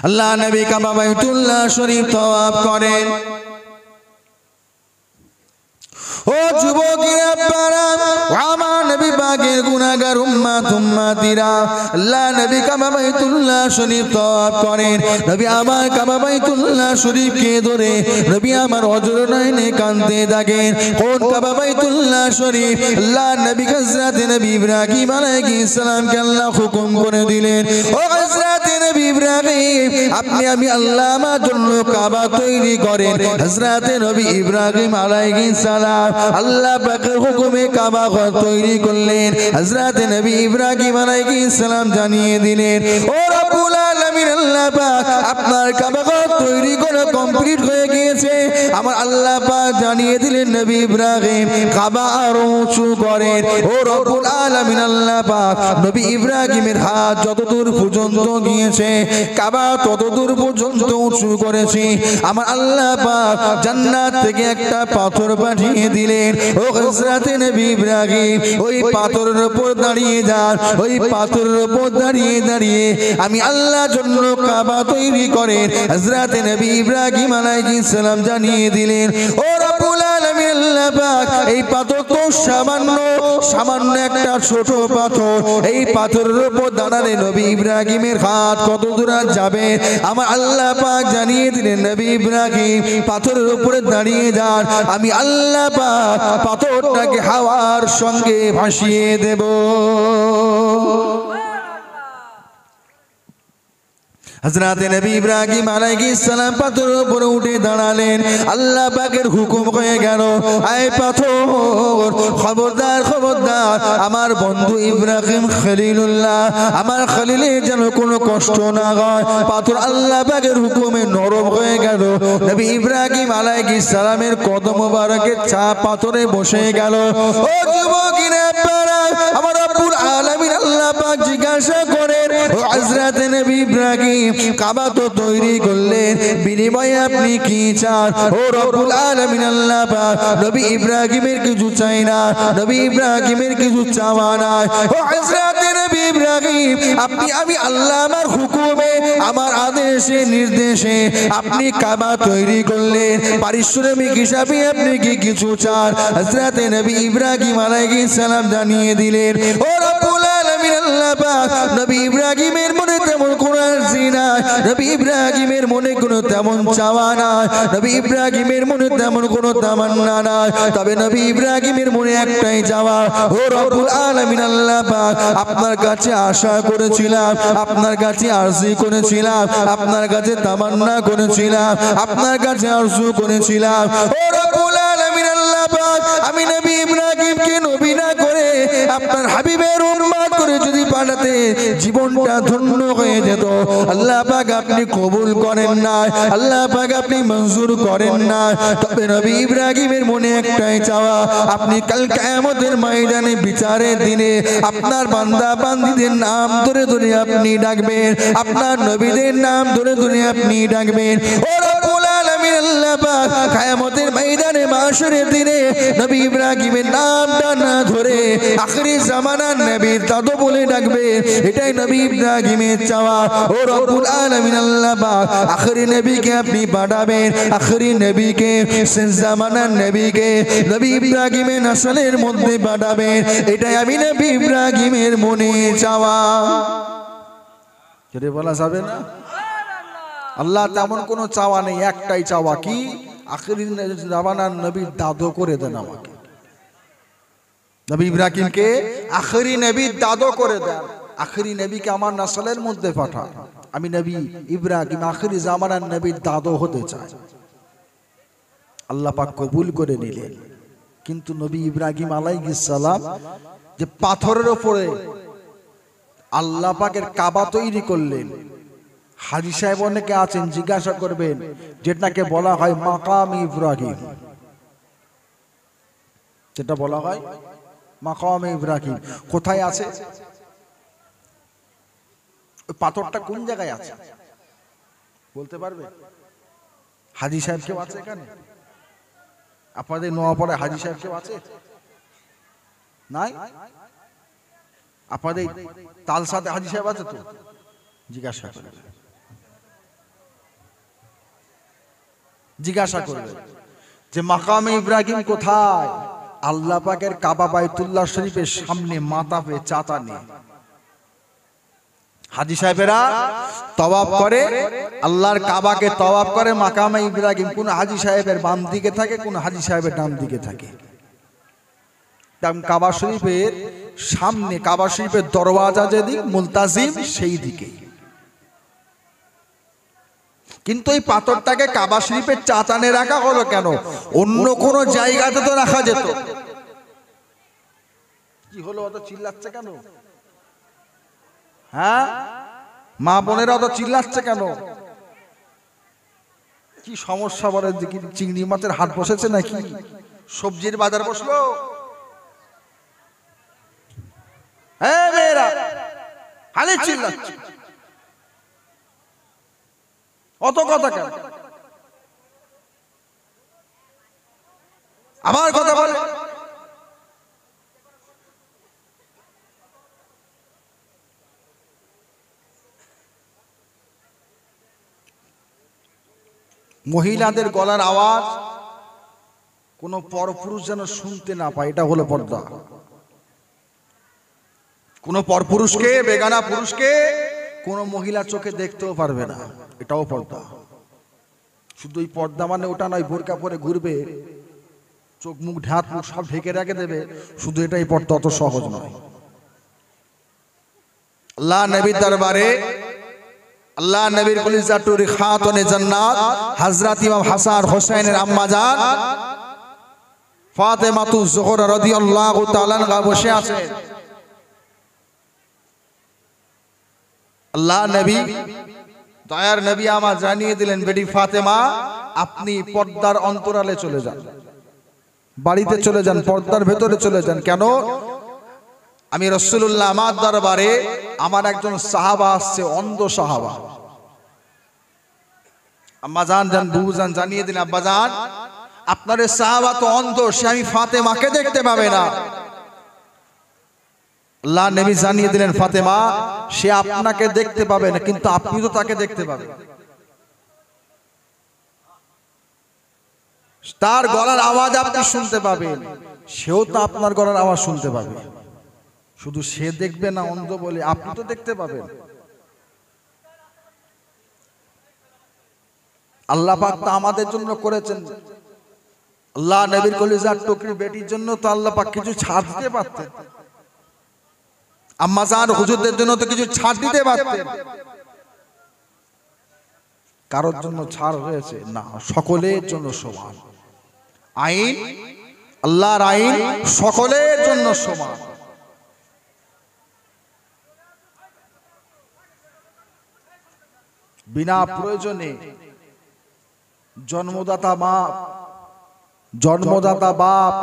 আল্লাহ নবী কাবা বাইতুল্লাহ শরীফ তওয়াফ করেন। ও যুবকেরা আপনারা, আমার নবী পাকের গুনাহগার উম্মতিরা, আল্লাহ নবী কাবা বাইতুল্লাহ শরীফ তওয়াফ করেন। নবী আমার কাবা বাইতুল্লাহ শরীফকে ধরে নবী আমার অজর নয়নে কাঁদতে থাকেন। কোন কাবা বাইতুল্লাহ শরীফ? আল্লাহ নবী হযরত নবী ইব্রাহিম আলাইহিস সালামকে আল্লাহ হুকুম করে দিলেন, ও হযরত নবী ইব্রাহিম, আপনি আমি আল্লাহ আমার জন্য কাবা তৈরি করেন। হযরত নবী ইব্রাহিম আলাইহিস সালাম আল্লাহ পাকের হুকুমে কাবা ঘর তৈরি করলেন। হযরত নবী ইব্রাহিম আলাইহিস সালাম জানিয়ে দিলেন, ও রব্বুল আলামিন, আল্লাহ পাক আপনার কাবা ঘর তৈরি করে কমপ্লিট হয়ে গিয়েছে। আমার আল্লাহ পাক জানিয়ে দিলেন, নবী ইব্রাহিম কাবা আরো উঁচু করেন। ও রব্বুল আলামিন, আল্লাহ পাক নবী ইব্রাহিমের হাত যতদূর পর্যন্ত গিয়েছে কাবা ততদূর পর্যন্ত উঁচু করেছে। আমার আল্লাহ পাক জান্নাত থেকে একটা পাথর পাঠিয়ে দিলেন, ও হযরত নবী ইব্রাহিম ওই পাথরের উপর দাঁড়িয়ে যান। ওই পাথরের উপর দাঁড়িয়ে দাঁড়িয়ে আমি আল্লাহর জন্য কাবা তৈরি করেন। হযরত নবী ইব্রাহিম আলাইহিস সালাম জানিয়ে দিলেন, ও রব্বুল আলামিন, আল্লাহ পাক এই পাথর তো সামান্য একটা ছোট পাথর। এই পাথরের উপর দাঁড়ালে নবী ইব্রাহিমের হাত কত দূর যাবে? আমার আল্লাহ পাক জানিয়ে দিলেন, নবী ইব্রাহিম পাথরের উপরে দাঁড়িয়ে যান, আমি আল্লাহ পাক পাথরটাকে হাওয়ার সঙ্গে ভাসিয়ে দেব। হযরত নবী ইব্রাহিম আলাইহিস সালাম পাথরের উপরে উঠে দাঁড়ালেন। আল্লাহ পাকের হুকুম হয়ে গেল, এই পাথর খবরদার খবরদার, আমার বন্ধু ইব্রাহিম খলিলুল্লাহ, আমার খলিলের যেন কোনো কষ্ট না হয়। পাথর আল্লাহ পাকের হুকুমে নরম হয়ে গেল। নবী ইব্রাহিম আলাইহিস সালামের কদম মোবারকের চাপ পাথরে বসে গেল। ও যুবকেরা আপনারা, আমার রব্বুল আলামিন আল্লাহ পাক জিজ্ঞাসা করেন, ও হযরত নবী ইব্রাহিম কাবা তো তৈরি করলেন, বিনিময়ে আপনি কি চান? ও রব্বুল আলামিন আল্লাহ পাক নবী ইব্রাহিমের কিছু চাই না, নবী ইব্রাহিমের কিছু চাওয়া নাই। ও হযরত নবী ইব্রাহিম, আপনি আমি আল্লাহ আমার হুকুমে, আমার আদেশে নির্দেশে আপনি কাবা তৈরি করলেন, পারিশ্রমিক হিসাবে আপনি কি কিছু চান? হযরত নবী ইব্রাহিম আলাইহিস সালাম জানিয়ে দিলেন, ও রব্বুল আলামিন আল্লাহ পাক নবী ইব্রাহিমের মনে তেমন কোনো আরজি নাই, নবী ইব্রাহিমের মনে কোনো তেমন চাওয়া নাই, নবী ইব্রাহিমের মনে তেমন কোনো তামান্না নাই। তবে নবী ইব্রাহিমের মনে একটাই চাওয়া, ও রব্বুল আলামিন আল্লাহ পাক আপনার কাছে আশা করেছিলাম, আপনার কাছে আরজি করেছিলাম, আপনার কাছে তামান্না করেছিলাম, আপনার কাছে আরজু করেছিলাম, ও রব্বুল আলামিন আল্লাহ পাক আমি নবী ইব্রাহিমকে নবী না করে আপনার হাবিবের উম্মত করে যদি পাঠাতে জীবনটা ধন্য হয়ে যেত। আল্লাহ পাক আপনি কবুল করেন না, আল্লাহ পাক আপনি মঞ্জুর করেন না। তবে নবী ইব্রাহিমের মনে একটাই চাওয়া, আপনি কাল কিয়ামতের ময়দানে বিচারের দিনে আপনার বান্দা বান্দীদের নাম ধরে ধরে আপনি ডাকবেন, আপনার নবীদের নাম ধরে ধরে আপনি ডাকবেন। ও রব্বুল আলামিন আল্লাহ পাক কিয়ামতের ময়দানে মাশরের দিনে নবী ইব্রাহিমের নামটা না ধরে আখিরি জামানার নবীর দাদু বলে ডাকবে, এটাই নবী ইব্রাহিমের চাওয়া। ও রব্বুল আলামিন আল্লাহ পাক আখিরি নবীকে আপনি পাঠাবেন, আখিরি নবীকে, শেষ জামানার নবীকে নবী ইব্রাহিমের নসলের মধ্যে পাঠাবেন, এটাই আমি নবী ইব্রাহিমের মনে চাওয়া। যদি বলা যাবে না, আল্লাহ তেমন কোনো চাওয়া নেই, একটাই চাওয়া, কি? আখিরি জামানার নবীর দাদু করে দেন আমাকে। নবী ইব্রাহিমকে আখিরি নবীর দাদু করে দেন, আখিরি নবীকে আমার নসলের মধ্যে পাঠান। আমি নবী ইব্রাহিম আখিরি জামানার নবীর দাদু হতে চাই। আল্লাহ পাক কবুল করে নিলেন। কিন্তু নবী ইব্রাহিম আলাইহিস সালাম যে পাথরের উপরে আল্লাহ পাকের কাবা তৈরি করলেন, হাজী সাহেব অনেকে আছেন জিজ্ঞাসা করবেন, যেটাকে বলা হয় মাকাম ইব্রাহিম, যেটা বলা হয় মাকাম ইব্রাহিম, কোথায় আছে? ওই পাথরটা কোন জায়গায় আছে বলতে পারবে? হাজী সাহেব কেউ আছে এখানে? আপনাদের নোয়াপাড়া হাজী সাহেব কেউ আছে? নাই? আপনাদের তালসাতে হাজী সাহেব আছে তো? জিজ্ঞাসা করবেন। জিজ্ঞাসা করবে যে মাকামে ইব্রাহিম কোথায়? আল্লাহ পাকের কাবা বাইতুল্লাহ শরীফের সামনে মাথাপে চাতা নিয়ে হাজী সাহেবেরা তওয়াফ করে, আল্লাহর কাবাকে তওয়াফ করে। মাকামে ইব্রাহিম কোন হাজী সাহেবের বাম দিকে থাকে, কোন হাজী সাহেবের ডান দিকে থাকে। কাবা শরীফের সামনে, কাবা শরীফের দরওয়াজা যেদিক মুলতাজিম সেই দিকে। কিন্তু এই পাথরটাকে কাবা শরীফের চাতানে রাখা হলো কেন? অন্য কোন জায়গাতে তো রাখা যেত। কি হলো, অত চিল্লাচ্ছে কেন? হ্যাঁ, মা বোনেরা অত চিল্লাচ্ছে কেন? কি সমস্যা বলে? চিংড়ি মাছের হাট বসেছে নাকি? সবজির বাজার বসলো? হ্যাঁ মেয়েরা খালি চিল্লাচ্ছে, অত কথা কেন? আমার কথা বলে। মহিলাদের গলার আওয়াজ কোন পরপুরুষ যেন শুনতে না পায়, এটা হলো পর্দা। কোন পরপুরুষকে, বেগানা পুরুষকে কোন মহিলা চোখে দেখতেও পারবে না, এটাও পর্দা। শুধু এই পর্দা মানে ওটা নয় বোরকা পরে ঘুরবে, চোখ মুখ ঢাক মুখ সব ঢেকে রেখে দেবে, শুধু এটাই পর্দা, অত সহজ নয়। আল্লাহ নবীর দরবারে আল্লাহ নবীর কলিজাতুর খাতুনে জান্নাত হযরত ইমাম হাসান হোসেনের আম্মা জান ফাতেমাতু যোহরা রাদিয়াল্লাহু তাআলা আনহা বসে আছেন। আল্লাহ নবী, দয়ার নবী আমার জানিয়ে দিলেন, বেটি ফাতেমা আপনি পর্দার অন্তরালে চলে যান, বাড়িতে চলে যান, পর্দার ভেতরে চলে যান। কেন? আমি রাসূলুল্লাহ আমার দরবারে আমার একজন সাহাবা আসছে, অন্ধ সাহাবা। আম্মা জান বুবু জান জানিয়ে দিন, আব্বা জান আপনার এই সাহাবা তো অন্ধ, সে আমি ফাতেমাকে দেখতে পাবে না। আল্লাহ নবী জানিয়ে দিলেন, ফাতেমা সে আপনাকে দেখতে পাবে না, কিন্তু আপনি তো তাকে দেখতে পাবেন। তার গলার আওয়াজ আপনি শুনতে পাবেন, সেও তো আপনার গলার আওয়াজ শুনতে পাবে। শুধু সে দেখবে না অন্ধ বলে, আপনি তো দেখতে পাবেন। আল্লাহ পাক তা আমাদের জন্য করেছেন। আল্লাহ নবীর কলিজার টুকরি বেটির জন্য তো আল্লাহ পাক কিছু ছাড় দিতে পারতেন, আম্মা জান হুজুরদের জন্য তো কিছু ছাড় দিতে পারতেন। কারোর জন্য ছাড় হয়েছে না, সকলের জন্য সমান আইন। আল্লাহর আইন সকলের জন্য সমান। বিনা প্রয়োজনে জন্মদাতা বাপ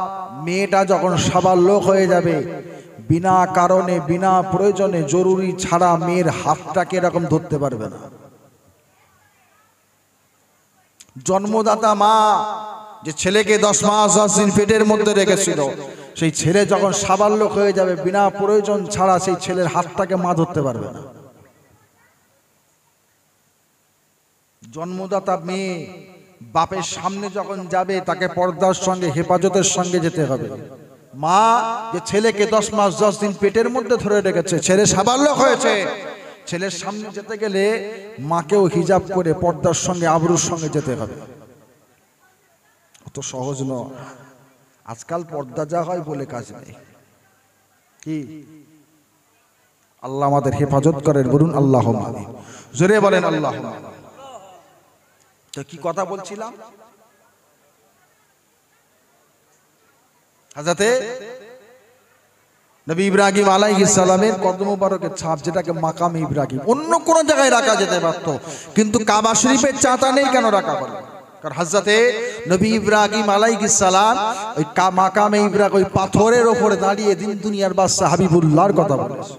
মেয়েটা যখন সাবালক হয়ে যাবে, বিনা কারণে বিনা প্রয়োজনে জরুরি ছাড়া মেয়ের হাতটাকে এরকম ধরতে পারবে না। জন্মদাতা মা যে ছেলেকে 10 মাস 10 দিন পেটের মধ্যে রেখেছিল, সেই ছেলে যখন সাবালক হয়ে যাবে, বিনা প্রয়োজন ছাড়া সেই ছেলের হাতটাকে মা ধরতে পারবে না। জন্মদাতা মেয়ে বাপের সামনে যখন যাবে, তাকে পর্দার সঙ্গে হেফাজতের সঙ্গে যেতে হবে। মা যে ছেলেকে 10 মাস 10 দিন পেটের মধ্যে ধরে রেখেছে, ছেলে সাবালক হয়েছে, ছেলের সামনে যেতে গেলে মাকেও হিজাব করে পর্দার সঙ্গে আবরুর সঙ্গে যেতে হবে। অত সহজ নয়। আজকাল পর্দা যা হয় বলে কাজ নেই। কি আল্লাহ আমাদের হেফাজত করেন, বলুন আল্লাহুম্মা আমিন। জোরে বলেন আল্লাহুম্মা আমিন। তো কি কথা বলছিলাম? হযরতে নবী ইব্রাহিম আলাইহিস সালামের কদম মুবারকের ছাপ, যেটাকে মাকামে ইব্রাহিম, অন্য কোন জায়গায় রাখা যেতে পারত, কিন্তু কাবা শরীফের চাতা নেই কেন রাখা হলো? কারণ হযরতে নবী ইব্রাহিম আলাইহিস সালাম ওই মাকামে ইব্রাহিম ওই পাথরের উপরে দাঁড়িয়ে দিন দুনিয়ার বাদশা হাবিবুল্লাহর কথা বলেছে।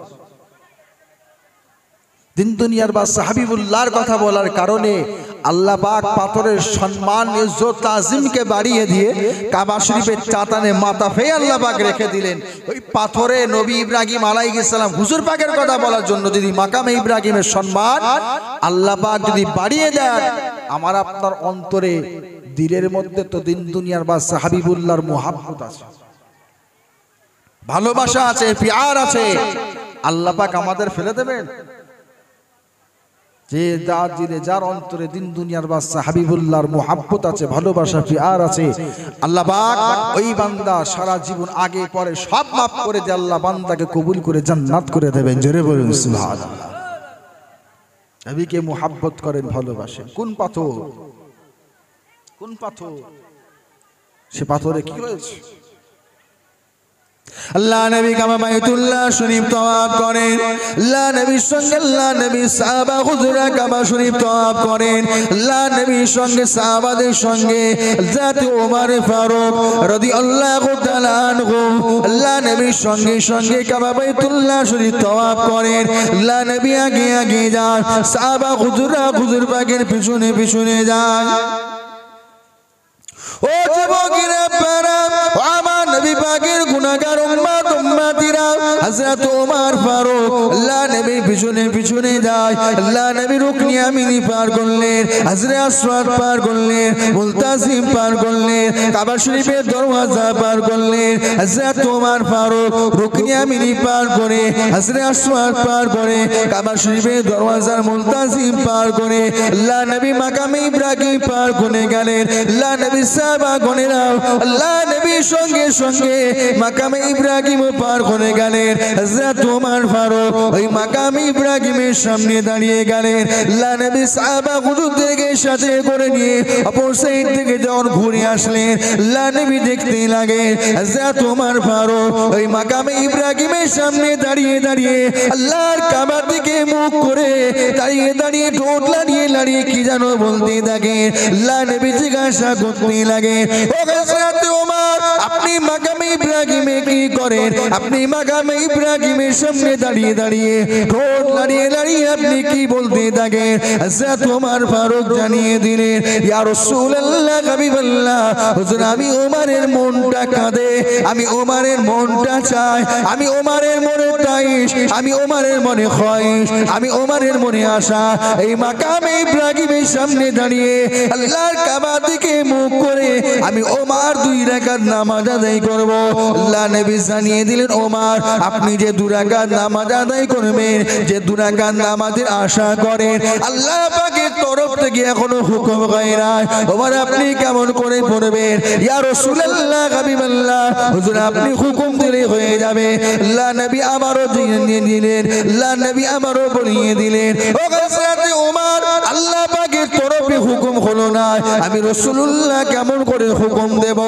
দিন দুনিয়ার বাদশা হাবিবুল্লাহর কথা বলার কারণে আল্লাহ পাক পাথরের সম্মান ইজ্জত তাজিমকে বাড়িয়ে দিয়ে কাবা শরীফের চাতানে মাথা ফেয়ে আল্লাহ পাক রেখে দিলেন। ওই পাথরে নবী ইব্রাহিম আলাইহিস সালাম হুজুর পাকের কথা বলার জন্য যদি মাকামে ইব্রাহিমের সম্মান আল্লাহ পাক যদি বাড়িয়ে দেন, আমার আপনার অন্তরে দিলের মধ্যে তো দিন দুনিয়ার বাদশা হাবিবুল্লাহর মুহাব্বত আছে, ভালোবাসা আছে, প্যার আছে। আল্লাহ পাক আমাদের ফেলে দেবেন? যে যার দিলে যার অন্তরে দিন দুনিয়ার বাদশা হাবিবুল্লাহর মুহাব্বত আছে, ভালোবাসা প্যার আছে, আল্লাহ পাক ওই বান্দা সারা জীবন আগে পরে সব মাফ করে দিয়ে আল্লাহ বান্দাকে কবুল করে জান্নাত করে দেবেন। জোরে বলুন সুবহানাল্লাহ। নবীকে মুহাব্বত করেন, ভালোবাসেন। কোন পাথর, কোন পাথর? সে পাথরে কি হয়েছে? আল্লাহ নবী কাবা বাইতুল্লাহ শরীফ তওয়াফ করেন, আল্লাহ নবীর সঙ্গে আল্লাহ নবীর সাহাবা হুজুরা কাবা শরীফ তওয়াফ করেন, আল্লাহ নবীর সঙ্গে সাহাবাদের সঙ্গে হযরত ওমর ফারুক রাদিয়াল্লাহু তাআলা আনহু আল্লাহ নবীর সঙ্গে সঙ্গে কাবা বাইতুল্লাহ শরীফ তওয়াফ করেন। আল্লাহ নবী আগে আগে যান, সাহাবা হুজুরা হুজুর পাকের পিছনে পিছনে যান। ও যুবকেরা পারা, আমার নবী পাকের গুনাহগার উম্মত উম্মতিরা, হযরত ওমর ফারুক আল্লাহ নবীর পিছনে পিছনে যায়। আল্লাহ নবী রুকনি ইয়ামিনি পার করলেন, হাজরে আসওয়াদ পার করলেন, মুলতাজিম পার করলেন, কাবা শরীফের দরওয়াজা পার করলেন। হযরত ওমর ফারুক রুকনি ইয়ামিনি পার করে, হাজরে আসওয়াদ পার করে, কাবা শরীফের দরওয়াজার মুলতাজিম পার করে আল্লাহ নবী মাকামে ইব্রাহিম পার করে গেলেন। আল্লাহ নবী সাহাবা গণেরাও আল্লাহ নবীর সঙ্গে সঙ্গে মাকামে ইব্রাহিম পার করে গেলেন। হযরত ওমর ফারুক ওই মাকামে ইব্রাহিমের সামনে দাঁড়িয়ে গেলেন। আল্লাহ নবী সাহাবা হুজুরদেরকে সাথে করে নিয়ে অপর সাইড থেকে যখন ঘুরে আসলেন, আল্লাহ নবী দেখতে লাগেন হযরত ওমর ফারুক ওই মাকামে ইব্রাহিমের সামনে দাঁড়িয়ে দাঁড়িয়ে আল্লাহর কাবার দিকে মুখ করে দাঁড়িয়ে দাঁড়িয়ে ঠোঁট লাড়িয়ে লাড়িয়ে কি যেন বলতে থাকে। আল্লাহ নবী জিজ্ঞাসা করতে লাগে, ও হযরত ওমর, আপনি মাকামে ইব্রাহিমে কি করেন? আপনি মাকামে ইব্রাহিমের সামনে দাঁড়িয়ে দাঁড়িয়ে ঠোঁট লাড়িয়ে লাড়িয়ে আপনি কি বলতে থাকেন? হযরত ওমর ফারুক জানিয়ে দিলেন, ইয়া রাসূলুল্লাহ, হাবিবাল্লাহ, হুজুর আমি ওমরের মনটা কাঁদে, আমি ওমরের মনটা চাই, আমি ওমরের মনে তাইশ, আমি ওমরের মনে খয়েশ, আমি ওমরের মনে আশা এই মাকামে ইব্রাহিমের সামনে দাঁড়িয়ে আল্লাহর কাবা দিকে মুখ করে আমি ওমর 2 রাকাত নামাজ আদায় করব। আল্লাহ নবী জানিয়ে দিলেন, ওমর আপনি যে 2 রাকাত নামাজ আদায় করবেন, যে 2 রাকাত নামাজের আশা করেন, আল্লাহ পাকের তরফ থেকে এখনো হুকুম হয় না। ওমর আপনি কেমন করে পড়বেন? ইয়া রাসূলুল্লাহ, হাবিবাল্লাহ, হুজুর আপনি হুকুম দিলে হয়ে যাবে। আল্লাহ নবী আবারও জানিয়ে দিলেন, আল্লাহ নবী আবারও বলিয়ে দিলেন, ও হযরত ওমর, আল্লাহ পাকের তরফে হুকুম হলো না, আমি রাসূলুল্লাহ কেমন করে হুকুম দেব?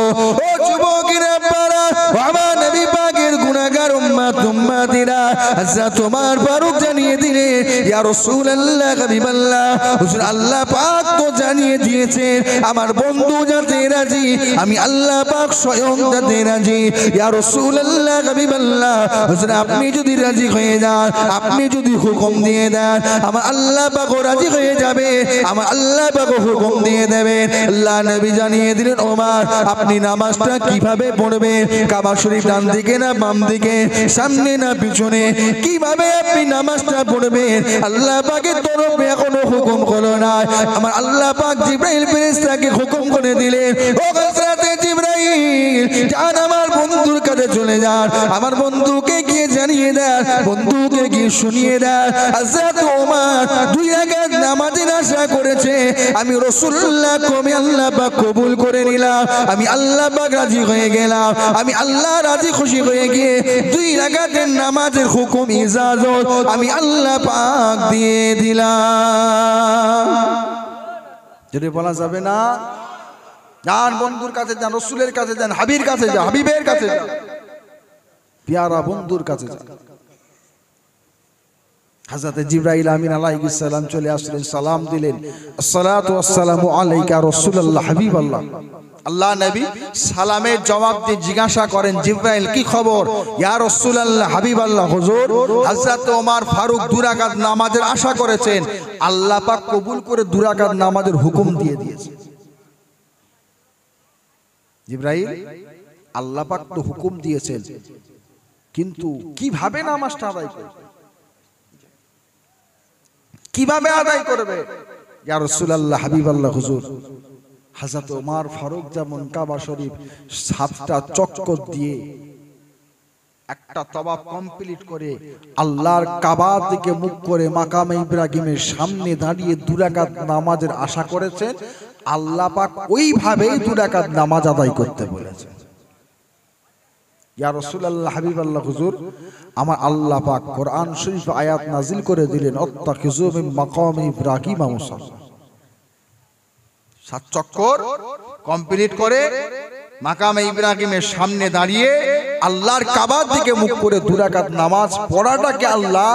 ও যুবকেরা পারা, আমার নবী পাকের গুনাহগার উম্মত উম্মতিরা, হযরত ওমর ফারুক জানিয়ে দিলেন, ইয়া রাসূলুল্লাহ, হাবিবাল্লাহ, হুজুর আল্লাহ পাক তো জানিয়ে দিয়েছেন আমার বন্ধু যাতে রাজি, আমি আল্লাহ পাক স্বয়ং যাতে রাজি। ইয়া রাসূলুল্লাহ, হাবিবাল্লাহ, হুজুর আপনি যদি রাজি হয়ে যান, আপনি যদি হুকুম দিয়ে দেন, আমার আল্লাহ পাক রাজি হয়ে যাবে, আমার আল্লাহ পাক হুকুম দিয়ে দেবেন। আল্লাহ নবী জানিয়ে দিলেন, ওমর আপনি নামাজটা কিভাবে পড়বেন? কাবা শরীফ ডান দিকে না বাম দিকে, সামনে না পিছনে, কিভাবে আপনি নামাজটা পড়বেন? আল্লাহ পাকের তরফে এখনো হুকুম হলো না। আমার আল্লাহ পাক জিবরাইল ফেরেশতাকে হুকুম করে দিলেন, ও হযরত জিবরাইল, যান আমার বন্ধুর কাছে চলে যান, আমার বন্ধুকে গিয়ে জানিয়ে দেন, বন্ধুকে গিয়ে শুনিয়ে দেন হযরত ওমর 2 রাকাত নামাজের আশা করেছে, আমি রাসূলুল্লাহ কমে আল্লাহ পাক কবুল করে নিলাম, আমি আল্লাহ পাক রাজি হয়ে গেলাম, আমি আল্লাহ রাজি খুশি হয়ে গিয়ে 2 রাকাতের নামাজের হুকুম ইজাজত আমি আল্লাহ পাক দিয়ে দিলাম। যদি বলা যাবে না, যান বন্ধুর কাছে যান, রাসূলের কাছে যান, হাবিবের কাছে যান, হাবিবের কাছে যান, প্যারা বন্ধুর কাছে যান। হযরত জিবরাইল আমিন আলাইহিস সালাম চলে আসলেন, সালাম দিলেন, আসসালাতু ওয়াসসালামু আলাইকা রাসূলুল্লাহ, হাবিবাল্লাহ। আল্লাহ নবী সালামের জবাব দিয়ে জিজ্ঞাসা করেন, জিবরাইল কি খবর? ইয়া রাসূলুল্লাহ, হাবিবাল্লাহ, হুজুর হযরত ওমর ফারুক 2 রাকাত নামাজের আশা করেছেন, আল্লাহ পাক কবুল করে 2 রাকাত নামাজের হুকুম দিয়ে দিয়েছে। জিবরাইল, আল্লাহ পাক তো হুকুম দিয়েছেন, কিন্তু কিভাবে নামাজটা আদায় করবে, কিভাবে আদায় করবে? ইয়া রাসূলুল্লাহ, হাবিবাল্লাহ, হুজুর হযরত ওমর ফারুক যেমন কাবা শরীফ 7টা চক্কর দিয়ে একটা তওয়াফ কমপ্লিট করে আল্লাহর কাবার দিকে মুখ করে মাকামে ইব্রাহিমের সামনে দাঁড়িয়ে 2 রাকাত নামাজের আশা করেছেন, আল্লাহ পাক ওইভাবেই 2 রাকাত নামাজ আদায় করতে বলেছেন। ইয়া রাসূলুল্লাহ, হাবিবাল্লাহ, হুজুর, আমার আল্লাহ পাক কোরআন শরীফ আয়াত নাজিল করে দিলেন, আত্তাখিযু মিন মাকামি ইব্রাহিম মুসাল্লা। 7 চক্কর কমপ্লিট করে মাকামে ইব্রাহিমের সামনে দাঁড়িয়ে আল্লাহর কাবার দিকে মুখ করে 2 রাকাত নামাজ পড়াটাকে আল্লাহ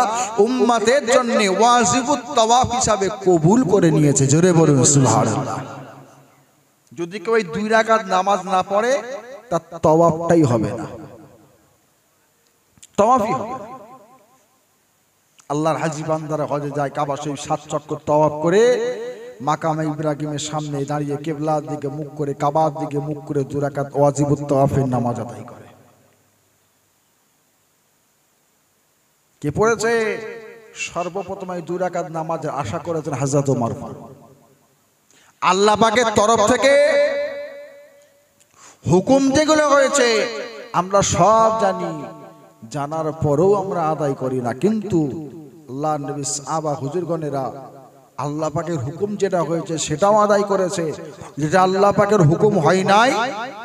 উম্মতের জন্য ওয়াজিবুত তাওয়াফ হিসাবে কবুল করে নিয়েছে। জোরে বলুন সুবহানাল্লাহ। যদি কেউ 2 রাকাত নামাজ না পড়ে তার তাওয়াফটাই হবে না, তাওয়াফই হবে না। আল্লাহর হাজী বান্দারা হজে যায়, কাবা শরীফ 7 চক্কর তাওয়াফ করে মাকামে ইব্রাহিমের সামনে দাঁড়িয়ে কিবলার দিকে মুখ করে কাবার দিকে মুখ করে 2 রাকাত ওয়াজিবুত তাওয়াফের নামাজ আদায় করে। কে পড়েছে? সর্বপ্রথম এই 2 রাকাত নামাজের আশা করেছেন হযরত ওমর ফারুক। আল্লাহ পাকের তরফ থেকে হুকুম যেগুলো হয়েছে আমরা সব জানি, জানার পরেও আমরা আদায় করি না। কিন্তু আল্লাহ নবী সাহাবা হুজুরগণেরা আল্লাহ পাকের হুকুম যেটা হয়েছে সেটাও আদায় করেছে, যেটা আল্লাহ পাকের হুকুম হয় নাই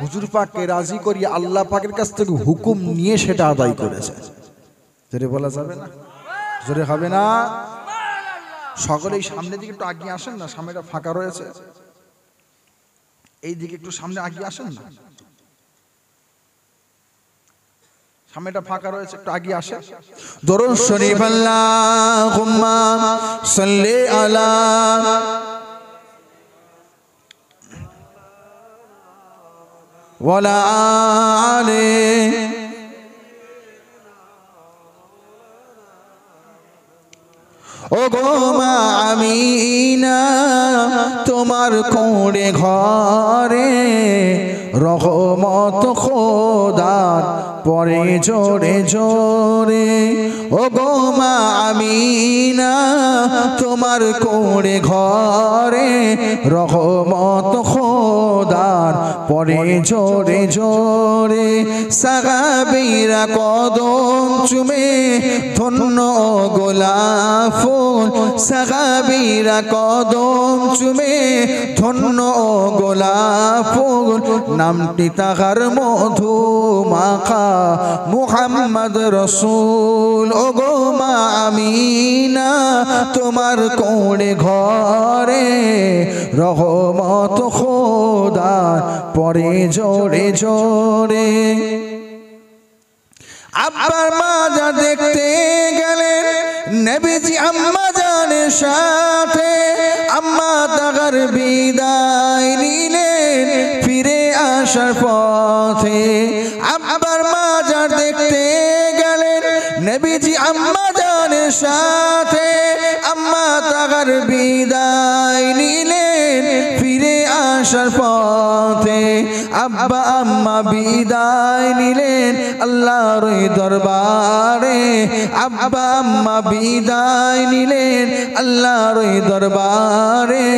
হুজুর পাককে রাজি করিয়ে আল্লাহ পাকের কাছ থেকে হুকুম নিয়ে সেটা আদায় করেছে। জোরে বলা যাবে না? জোরে হবে না? সকলেই সামনের দিকে একটু আগিয়ে আসেন না, সামনেটা ফাঁকা রয়েছে, এই দিকে একটু সামনে আগিয়ে আসেন না, সামনেটা ফাঁকা রয়েছে, একটু আগিয়ে আসেন। দরুদ শরীফ আল্লাহুম্মা সাল্লি আলা ওয়ালা আলি ও গো মা আমিনা, তোমার কোণে ঘরে রহমত খোদার পরে জোরে জোরে। ও গো মা আমিনা, তোমার কোণে ঘরে রহমত খোদার পরে জোরে জোরে। সাহাবীরা কদম চুমে ধন্য গোলাপ ফুল, সাহাবীরা কদম চুমে ধন্য গোলাপ ফুল, নামটি তাহার মধু মাখা মুহাম্মদ রসুল। ও গো মা আমিনা, তোমার কোণে ঘরে রহমত খোদার পরে জোরে জোরে। আব্বার মাজা দেখতে গেলেন নবীজি আম্মা জানের সাথে, আম্মা তাগার বিদায় নিলেন ফিরে আসার পথে। আব্বার মাজা দেখতে গেলেন নবীজি আম্মা জানের সাথে, আম্মা তাগার বিদায় নিলেন ফিরে আসার পথে। আব্বা আম্মা বিদায় নিলেন আল্লাহর দরবারে, আব্বা আম্মা বিদায় নিলেন আল্লাহর দরবারে।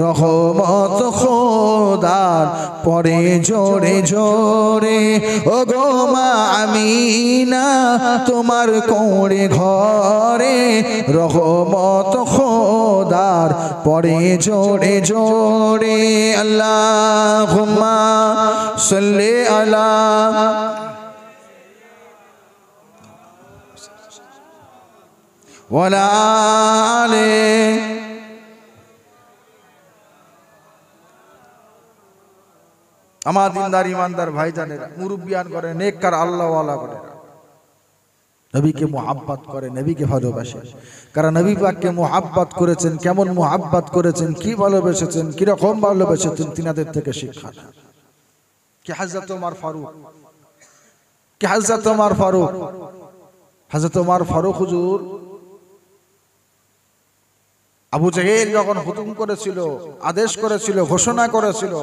রহমত খোদার পরে জোরে জোরে। ও গো মা আমিনা, তোমার কোণে ঘরে রহমত খোদার পরে জোরে জোরে। আল্লাহুম্মা সাল্লি আলা ওয়ালা আলি। আমার দিনদার ইমানদার ভাইজানেরা, মুরব্বিয়ান করে, নেককার আল্লাহওয়ালা করে, নবীকে মুহাব্বত করে, নবীকে ভালোবাসে। কারণ নবী পাককে মুহাব্বত করেছেন, কেমন মুহাব্বত করেছেন, কি ভালোবেসেছেন, কি রকম ভালোবেসেছেন, তিনাদের থেকে শিক্ষা। কি হযরত ওমর ফারুক, কি হযরত ওমর ফারুক, হযরত ওমর ফারুক হুজুর আবু জেহেল যখন হুকুম করেছিল, আদেশ করেছিল, ঘোষণা করেছিল,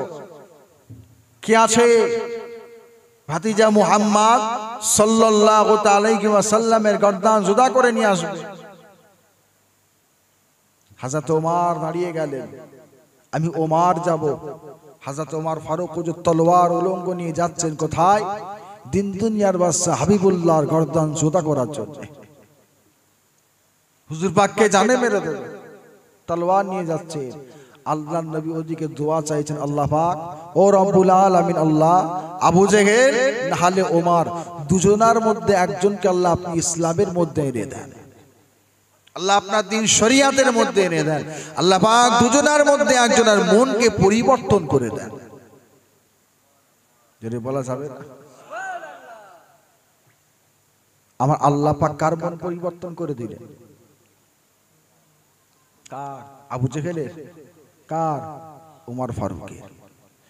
কি আছে ভাতিজা মুহাম্মদ সাল্লাল্লাহু আলাইহি ওয়াসাল্লামের গর্দান জুদা করে নিয়ে আসবে, হযরত ওমর দাঁড়িয়ে গেলেন, আমি ওমর যাব। হযরত ওমর ফারুক হুজুর তলোয়ার উলঙ্গ নিয়ে যাচ্ছেন কোথায়? দিন দুনিয়ার বাদশা হাবিবুল্লাহর গর্দান জোদা করার জন্য। হুজুর পাককে জানে মেরে দেবে, তলোয়ার নিয়ে যাচ্ছে। আল্লাহর নবী ওদিকে দোয়া চাইছেন, আল্লাহ পাক ও রব্বুল আলামিন, আল্লাহ আবু জেহেল নাহলে ওমর দুজনার মধ্যে একজনকে আল্লাহ আপনি ইসলামের মধ্যে এনে দেন, আল্লাহ আপনার দিন শরিয়াতের মধ্যে এনে দেন, আল্লাহ পাক দুজনার মধ্যে একজনের মনকে পরিবর্তন করে দেন। যদি বলা যাবে না আমার আল্লাহ পাক কার মন পরিবর্তন করে দিলেন? কার? আবু জেহেলের? কার? ওমর ফারুকের।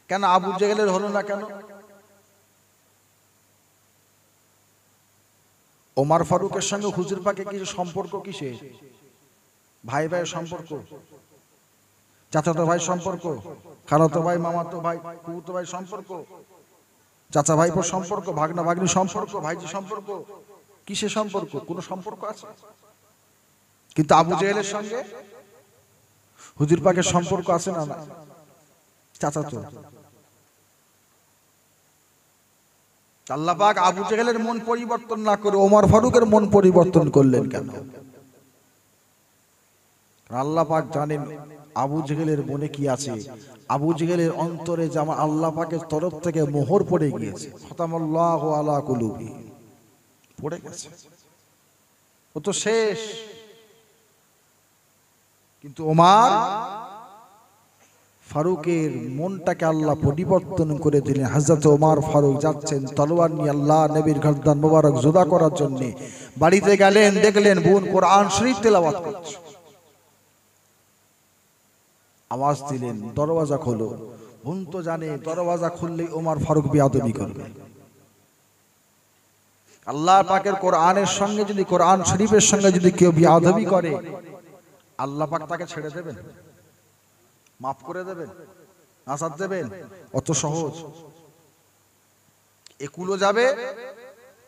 কেন আবু জেহেলের হলো না কেন? ওমর ফারুকের সঙ্গে হুজুর পাকের কিছু সম্পর্ক কিসের? ভাই ভাইয়ের সম্পর্ক, চাচাতো ভাই সম্পর্ক, খালাতো ভাই, মামাতো ভাই, ফুফুতো ভাই সম্পর্ক, চাচা ভাইপোর সম্পর্ক, ভাগনা ভাগ্নি সম্পর্ক, ভাইজি সম্পর্ক, কিসের সম্পর্ক? কোনো সম্পর্ক আছে? কিন্তু আবু জেহেলের সঙ্গে হুজুর পাকের সম্পর্ক আছে না? না, চাচাতো। আল্লাহ পাক আবু জেহেলের মন পরিবর্তন না করে ওমর ফারুকের মন পরিবর্তন করলেন কেন? আল্লাহ পাক জানেন আবু জেহেলের মনে কি আছে। আবু জেহেলের অন্তরে যেমন আল্লাহ পাকের তরফ থেকে মোহর পড়ে গিয়েছে, খতামাল্লাহু আলা কুলুবি, পড়ে গেছে, ও তো শেষ। কিন্তু ওমর ফারুকের মনটাকে আল্লাহ পরিবর্তন করে দিলেন। হযরত ওমর ফারুক যাচ্ছেন তলোয়ার নিয়ে আল্লাহ নবীর গর্দান মোবারক জোদা করার জন্য। বাড়িতে গেলেন, দেখলেন বোন কোরআন শরীফ তেলাওয়াত করছে। আওয়াজ দিলেন, দরওয়াজা খোলো। বোন তো জানে দরওয়াজা খুললেই ওমর ফারুক বেয়াদবি করবে। আল্লাহ পাকের কোরআনের সঙ্গে যদি, কোরআন শরীফের সঙ্গে যদি কেউ বেয়াদবি করে, আল্লাহ পাক তাকে ছেড়ে দেবেন? মাফ করে দেবেন? নাসাত দেবেন? অত সহজ? একুলো যাবে,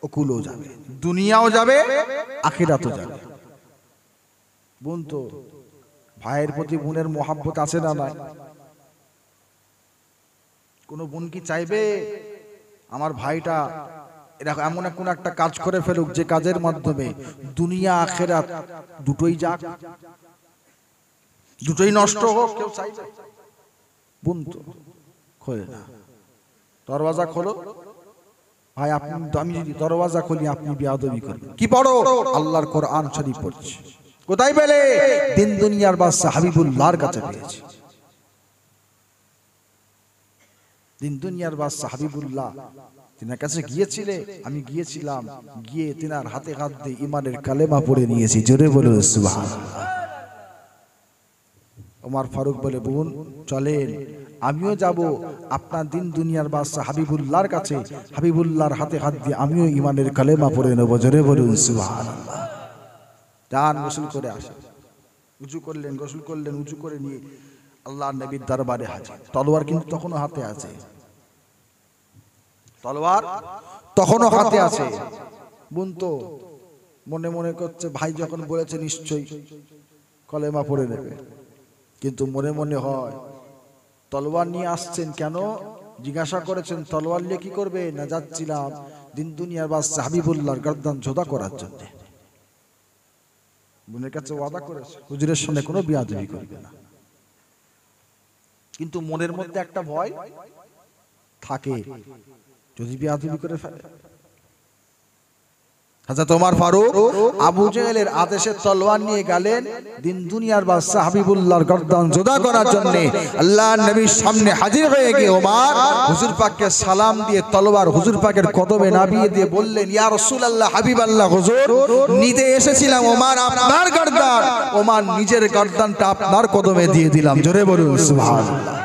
ওকুলো যাবে, দুনিয়াও যাবে, আখিরাতও যাবে। বোন তো ভাইয়ের প্রতি বোনের মোহাব্বত আছে না নাই? কোন বোন কি চাইবে আমার ভাইটা এরকম এমন কোন একটা কাজ করে ফেলুক যে কাজের মাধ্যমে দুনিয়া আখিরাত দুটোই যাক, দুটোই নষ্ট হোক? কেউ চাইবে? বোন তো খোলে না। দরওয়াজা খোলো ভাই, আপনি, আমি যদি দরওয়াজা খুলি আপনি বেয়াদবি করবেন। কি পড়ো? আল্লাহর কোরআন শরীফ পড়ছি। কোথায় পেলে? দিন দুনিয়ার বাদশা হাবিবুল্লাহর কাছে পেয়েছি। দিন দুনিয়ার বাদশা হাবিবুল্লাহ তিনার কাছে গিয়েছিলে, আমি গিয়েছিলাম, গিয়ে তিনার হাতে হাত দিয়ে ইমানের কালেমা পড়ে নিয়েছি। জোরে বলো সুবহানাল্লাহ। ওমর ফারুক বলে, বোন চলেন, আমিও যাব আপনার দিন দুনিয়ার বাদশা হাবিবুল্লাহর কাছে, হাবিবুল্লাহর হাতে হাত দিয়ে আমিও ইমানের কালেমা পড়ে নেব। জোরে বলুন সুবহানাল্লাহ। যান, গোসল করে আসেন। উঁচু করলেন, গোসল করলেন, উঁচু করে নিয়ে আল্লাহর নবীর দরবারে হাজির। তলোয়ার কিন্তু তখনও হাতে আছে, তলোয়ার তখনও হাতে আছে। বোন তো মনে মনে করছে ভাই যখন বলেছে নিশ্চয়ই কলেমা পড়ে নেবে, কিন্তু মনে মনে হয় তলোয়ার নিয়ে আসছেন কেন? জিজ্ঞাসা করেছেন তলোয়ার নিয়ে কি করবে? না, যাচ্ছিলাম দিন দুনিয়ার বাদশা হাবিবুল্লাহর গর্দান জোদা করার জন্য। বোনের কাছে ওয়াদা করেছে হুজুরের সামনে কোনো বেয়াদবি করবে না, কিন্তু মনের মধ্যে একটা ভয় থাকে, যদি বেয়াদবি করে ফেলে। হযরত ওমর ফারুক আবু জেহেলের আদেশে তলোয়ার নিয়ে গেলেন দিন দুনিয়ার বাদশা হাবিবুল্লাহর গর্দান জোদা করার জন্য। আল্লাহর নবীর সামনে হাজির হয়ে গিয়ে ওমর হুজুর পাককে সালাম দিয়ে তলোয়ার হুজুর পাকের কদমে নামিয়ে দিয়ে বললেন, ইয়া রাসূলুল্লাহ, হাবিবাল্লাহ, হুজুর নিতে এসেছিলাম ওমর আপনার গর্দান, ওমর নিজের গর্দানটা আপনার কদমে দিয়ে দিলাম। জোরে বলুন সুবহানাল্লাহ।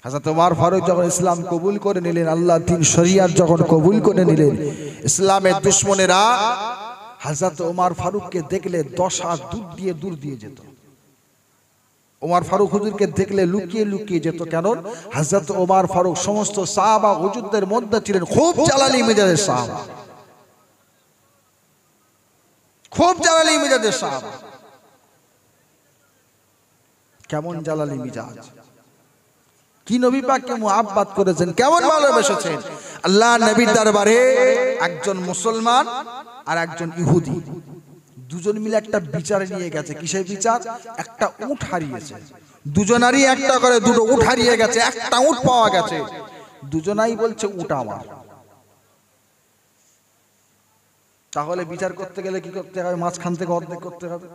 হযরত ওমর ফারুক যখন ইসলাম কবুল করে নিলেন, আল্লাহ দিন শরিয়াত যখন কবুল করে নিলেন, ইসলামের দুশমনেরা হযরত ওমর ফারুককে দেখলে 10 হাত দূর দিয়ে যেত। ওমর ফারুক হুজুরকে দেখলে লুকিয়ে লুকিয়ে যেত। কেন? হযরত ওমর ফারুক সমস্ত সাহাবা হুজুরদের মধ্যে ছিলেন খুব জালালি মেজাজের সাহাবা, খুব জালালি মেজাজের সাহাবা। কেমন জালালি মিজাজ, কি নবী পাককে মুহাব্বত করেছেন, কেমন ভালোবেসেছেন। আল্লাহ নবীর দরবারে একজন মুসলমান আর একজন ইহুদি দুজন মিলে একটা বিচার নিয়ে গেছে। কিসের বিচার? একটা উট হারিয়েছে, দুজনারই একটা করে দুটো উট হারিয়ে গেছে, একটা উট পাওয়া গেছে। দুজনাই বলছে উট আমার। তাহলে বিচার করতে গেলে কি করতে হবে? মাঝখান থেকে অর্ধেক করতে হবে,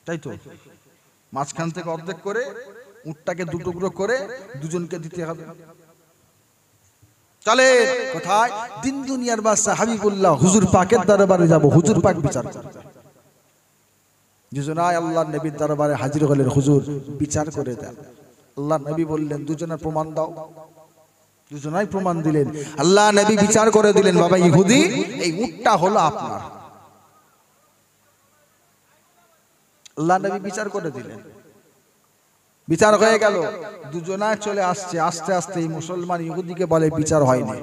তাই তো? মাঝখান থেকে অর্ধেক করে উটটাকে দুটুকরো করে দুজনকে দিতে হবে। চলে কোথায়? দিন দুনিয়ার বাদশা হাবিবুল্লাহ হুজুর পাকের দরবারে যাব, হুজুর পাক বিচার করবে। দুজনাই আল্লাহর নবীর দরবারে হাজির হলেন, হুজুর বিচার করে দেন। আল্লাহ নবী বললেন দুজনের প্রমাণ দাও। দুজনাই প্রমাণ দিলেন। আল্লাহ নবী বিচার করে দিলেন, বাবা ইহুদি এই উটটা হলো আপনার। আল্লাহ নবী বিচার করে দিলেন, বিচার হয়ে গেল। দুজনায় চলে আসছে, আস্তে আস্তে এই মুসলমান ইহুদিকে বলে বিচার হয়নি,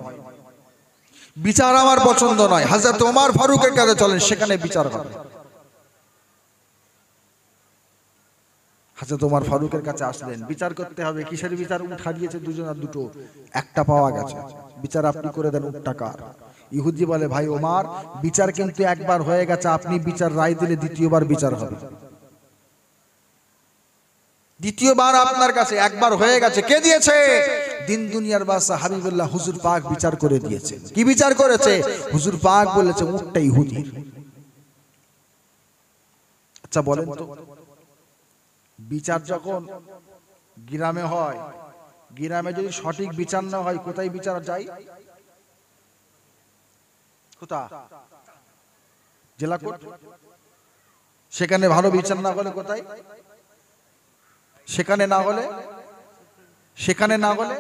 বিচার আমার পছন্দ নয়, হযরত ওমর ফারুকের কাছে চলেন, সেখানে বিচার হবে। হযরত ওমর ফারুকের কাছে আসলেন, বিচার করতে হবে। কিসের বিচার? উট হারিয়েছে দুজনের দুটো, একটা পাওয়া গেছে, বিচার আপনি করে দেন, উটটা কার? ইহুদি বলে, ভাই ওমর, বিচার কিন্তু একবার হয়ে গেছে, আপনি বিচার রায় দিলে দ্বিতীয়বার বিচার হবে। দ্বিতীয়বার আপনার কাছে, একবার হয়ে গেছে। কে দিয়েছে? দিন দুনিয়ার বাদশা হাবিবুল্লাহ হুজুর পাক বিচার করে দিয়েছে। কি বিচার করেছে? হুজুর পাক বলেছে উটটা ইহুদির। আচ্ছা বলেন তো, বিচার যখন গ্রামে হয়, গ্রামে যদি সঠিক বিচার না হয়, কোথায় বিচার যায়? কোথা? জেলা কোর্ট। সেখানে ভালো বিচার না হলে কোথায়? সেখানে না হলে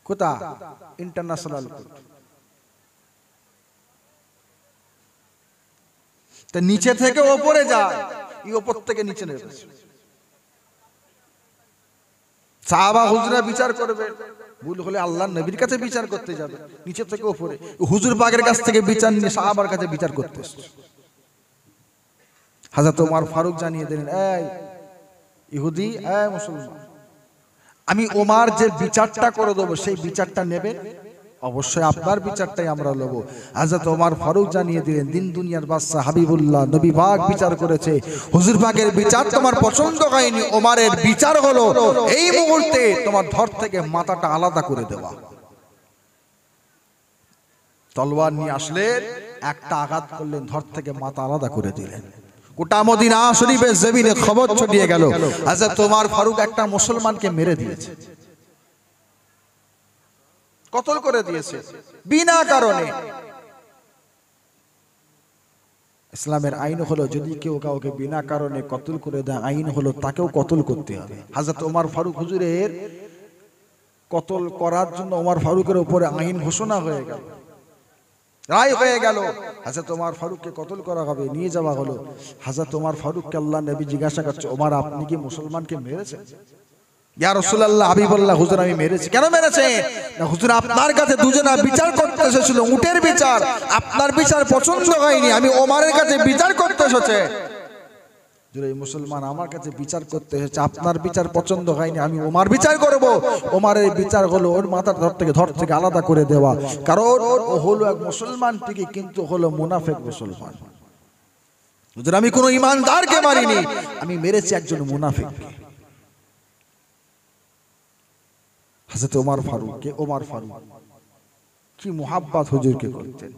কোথা? International court. তা নিচে থেকে ওপরে যায়, এই ওপর থেকে নিচে নেবে। সাহাবা হুজুরা বিচার করবে, ভুল হলে আল্লাহর নবীর কাছে বিচার করতে যাবে, নিচে থেকে ওপরে। হুজুর পাকের কাছ থেকে বিচার নিয়ে সাহাবার কাছে বিচার করতে এসেছে। হযরত ওমর ফারুক জানিয়ে দিলেন, এই ইহুদি, এই মুসলমান, আমি ওমর যে বিচারটা করে দেবো সেই বিচারটা নেবেন? অবশ্যই আপনার বিচারটাই আমরা নেব। হযরত ওমর ফারুক জানিয়ে দিলেন, দিন দুনিয়ার বাদশা হাবিবুল্লাহ নবী পাক বিচার করেছে, হুজুর পাকের বিচার তোমার পছন্দ হয়নি, ওমরের বিচার হলো এই মুহূর্তে তোমার ধর থেকে মাথাটা আলাদা করে দেওয়া। তলোয়ার নিয়ে আসলেন, একটা আঘাত করলেন, ধর থেকে মাথা আলাদা করে দিলেন। গোটা মদিনা শরীফের জমিনে খবর ছড়িয়ে গেল, হযরত ওমর ফারুক একটা মুসলমানকে মেরে দিয়েছে, কতল করে দিয়েছে বিনা কারণে। ইসলামের আইন হলো, যদি কেউ কাউকে বিনা কারণে কতল করে দেয়, আইন হলো তাকেও কতল করতে হবে। হযরত ওমর ফারুক হুজুরের কতল করার জন্য ওমর ফারুকের উপরে আইন ঘোষণা হয়ে গেল, রায় হয়ে গেল। হযরত ওমর ফারুককে কতল করা হবে, নিয়ে যাওয়া হলো। হযরত ওমর ফারুককে আল্লাহ নবী জিজ্ঞাসা করছে, ওমর আপনি কি মুসলমানকে মেরেছেন? ইয়া রাসূলুল্লাহ, হাবিবাল্লাহ, হুজুর আমি মেরেছি। কেন মেরেছেন? না হুজুর, আপনার কাছে দুজনা বিচার করতে এসেছিল, উটের বিচার, আপনার বিচার পছন্দ হয়নি, আমি ওমরের কাছে বিচার করতে এসেছে। এই মুসলমান আমার কাছে বিচার করতে এসেছে, আপনার বিচার পছন্দ হয়নি, আমি ওমর বিচার করব। ওমরের বিচার হলো ওর মাথার ধর থেকে আলাদা করে দেওয়া, কারণ ও হলো এক মুসলমান ঠিকই, কিন্তু হলো মুনাফিক মুসলমান। হুজুর আমি কোনো ইমানদারকে মারিনি, আমি মেরেছি একজন মুনাফিককে। হযরত ওমর ফারুক কি মুহাব্বত হুজুরকে করতেন।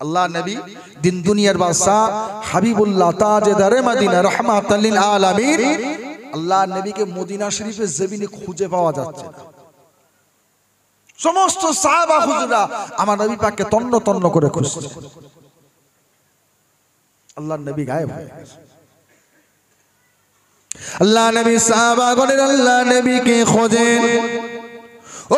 আল্লাহ নবী দিন দুনিয়ার বাদশা হাবিবুল্লাহ তাজদারে মদিনা রাহমাতাল লিল আলামিন, আল্লাহ নবীকে মদিনা শরীফের জমিনে খুঁজে পাওয়া যাচ্ছে না। সমস্ত সাহাবা হুজুরা আমার নবী পাককে তন্ন তন্ন করে খুঁজছে, আল্লাহ নবী গায়েব হয়ে গেছে। আল্লাহ নবী সাহাবাগণের আল্লাহ নবীকে খোঁজেন।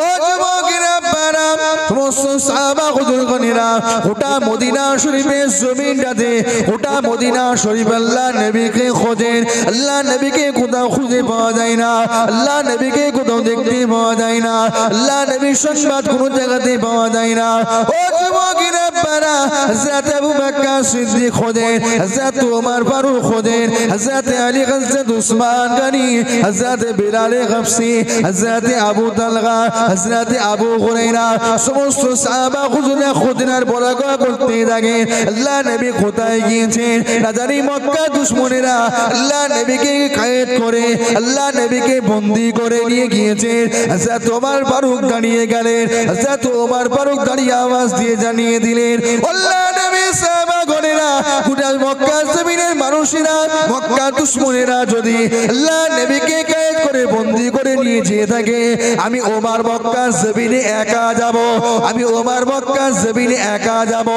ও যুবকেরা, আপনারা সমস্ত সাহাবা হুজুরগণেরা গোটা মদিনা শরীফের জমিনটাতে, গোটা মদিনা শরীফ আল্লাহ নবীকে খোঁজেন। আল্লাহ নবীকে কোথাও খুঁজে পাওয়া যায় না, আল্লাহ নবীকে কোথাও দেখতে পাওয়া যায় না, আল্লাহ নবীর সংবাদ কোনো জায়গাতে পাওয়া যায় না। ও যুবকেরা, আব্বারা হযরত আবু বকর সিদ্দিক খোঁজেন, হযরত ওমর ফারুক খোঁজেন, হযরত আলী, হযরত উসমান গনি, হযরত বিলাল গফসি, হযরত আবু তালহা, হযরত আবু হুরায়রা, সমস্ত সাহাবা হুজুরে খুদনার বরাকা করতে লাগে। আল্লাহ নবী কোথায় গিয়েছেন না জানি, মক্কা দুশমনেরা আল্লাহ নবীকে কায়েদ করে আল্লাহ নবীকে বন্দী করে নিয়ে গিয়েছেন। হযরত ওমর ফারুক দাঁড়িয়ে গেলেন, হযরত ওমর ফারুক দাঁড়িয়ে আওয়াজ দিয়ে জানিয়ে দিলেন, আল্লাহ নবী সাহাবাগণেরা গোটা মক্কা জমিনের মানুষেরা মক্কা দুশমনেরা যদি আল্লাহ নবীকে কায়েদ করে বন্দী করে নিয়ে যেয়ে থাকে, আমি ওমর মক্কা জমিনে একা যাব, আমি ওমর মক্কা জমিনে একা যাব।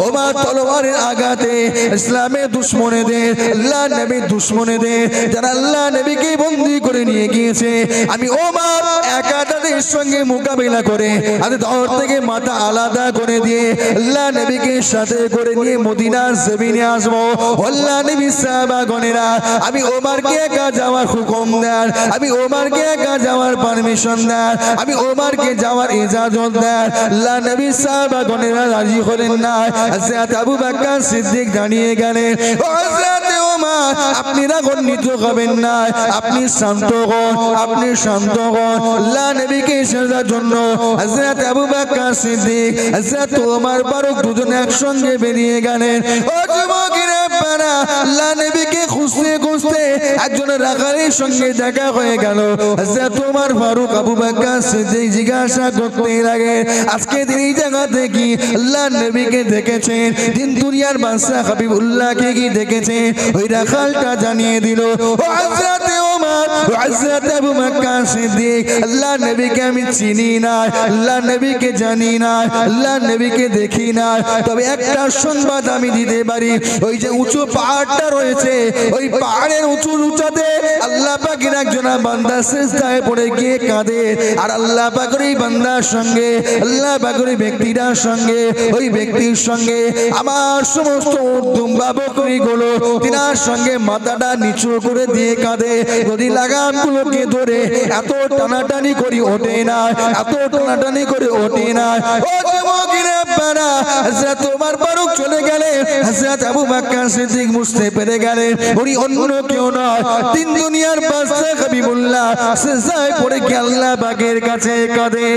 ওমর তলোয়ারের আঘাতে ইসলামের দুশমনেদের আল্লাহ নবীর দুশমনেদের যারা আল্লাহ নবীকে বন্দী করে নিয়ে গিয়েছে, আমি ওমর একা তাদের সঙ্গে মোকাবিলা করে আর দর থেকে মাথা আলাদা করে দিয়ে আল্লাহ নবীকে সাথে করে নিয়ে মদিনার জমিনে আসবো। আল্লাহ নবী সাহাবাগণেরা আমি ওমরকে একা যাওয়ার হুকুম দেন, আমি ওমরকে একা যাওয়ার পারমিশন দেন, আমি ওমরকে যাওয়ার ইজাজত দেন। আল্লাহ নবী সাহাবাগণেরা রাজি হলেন না। হযরত আবু বকর সিদ্দিক দাঁড়িয়ে গেলেন, হযরত ওমর আপনি রাগান্বিত হবেন না, আপনি শান্ত হন, আপনি শান্ত হন। আল্লাহ নবীকে সাজার জন্য হযরত আবু বকর সিদ্দিক, হযরত ওমর ফারুক দুজন একসঙ্গে বেরিয়ে গেলেন। ও যুবকেরা আপনারা আল্লাহ নবীকে খুঁজতে খুঁজতে একজন রাখালের সঙ্গে দেখা হয়ে গেল। হযরত ওমর ফারুক আবু বকর সিদ্দিক জিজ্ঞাসা করতে লাগে, আজকে তিনি এই জায়গা থেকে আল্লাহ নবীকে দেখেছেন, দিন দুনিয়ার বাদশা হাবিবুল্লাহকে কি দেখেছেন? ওই রাখালটা জানিয়ে দিল, ও হযরত ওমর, ও হযরত আবু বকর সিদ্দিক, আল্লাহ নবীকে আমি চিনি না, আল্লাহ নবীকে জানি না, আল্লাহ নবীকে দেখি না, তবে একটা সংবাদ আমি দিতে পারি, ওই যে উঁচু পাহাড়টা রয়েছে, ওই পাহাড়ের উঁচু উঁচাতে আল্লাহ পাকের একজন বান্দা সিজদায় পড়ে গিয়ে কাঁদে, আর আল্লাহ পাকের এই বান্দার সঙ্গে আল্লাহ পাকের ব্যক্তিটার সঙ্গে ওই ব্যক্তির সঙ্গে আমার সমস্ত দুম্বা বকরিগুলো তিনার সঙ্গে মাথাটা নিচু করে দিয়ে কাঁদে। যদি লাগামগুলোকে ধরে এত টানাটানি করে ওঠে না, এত টানাটানি করে ওঠে না। ও যুবকেরা আপনারা হযরত ওমর ফারুক চলে গেলেন, হযরত আবু বকর সিদ্দিক বুঝতে পেরে গেলেন উনি অন্য কেউ নয়, তিন দুনিয়ার বাদশা হাবিবুল্লাহ সিজদায় পড়ে গিয়ে আল্লাহ পাকের কাছে কাঁদে।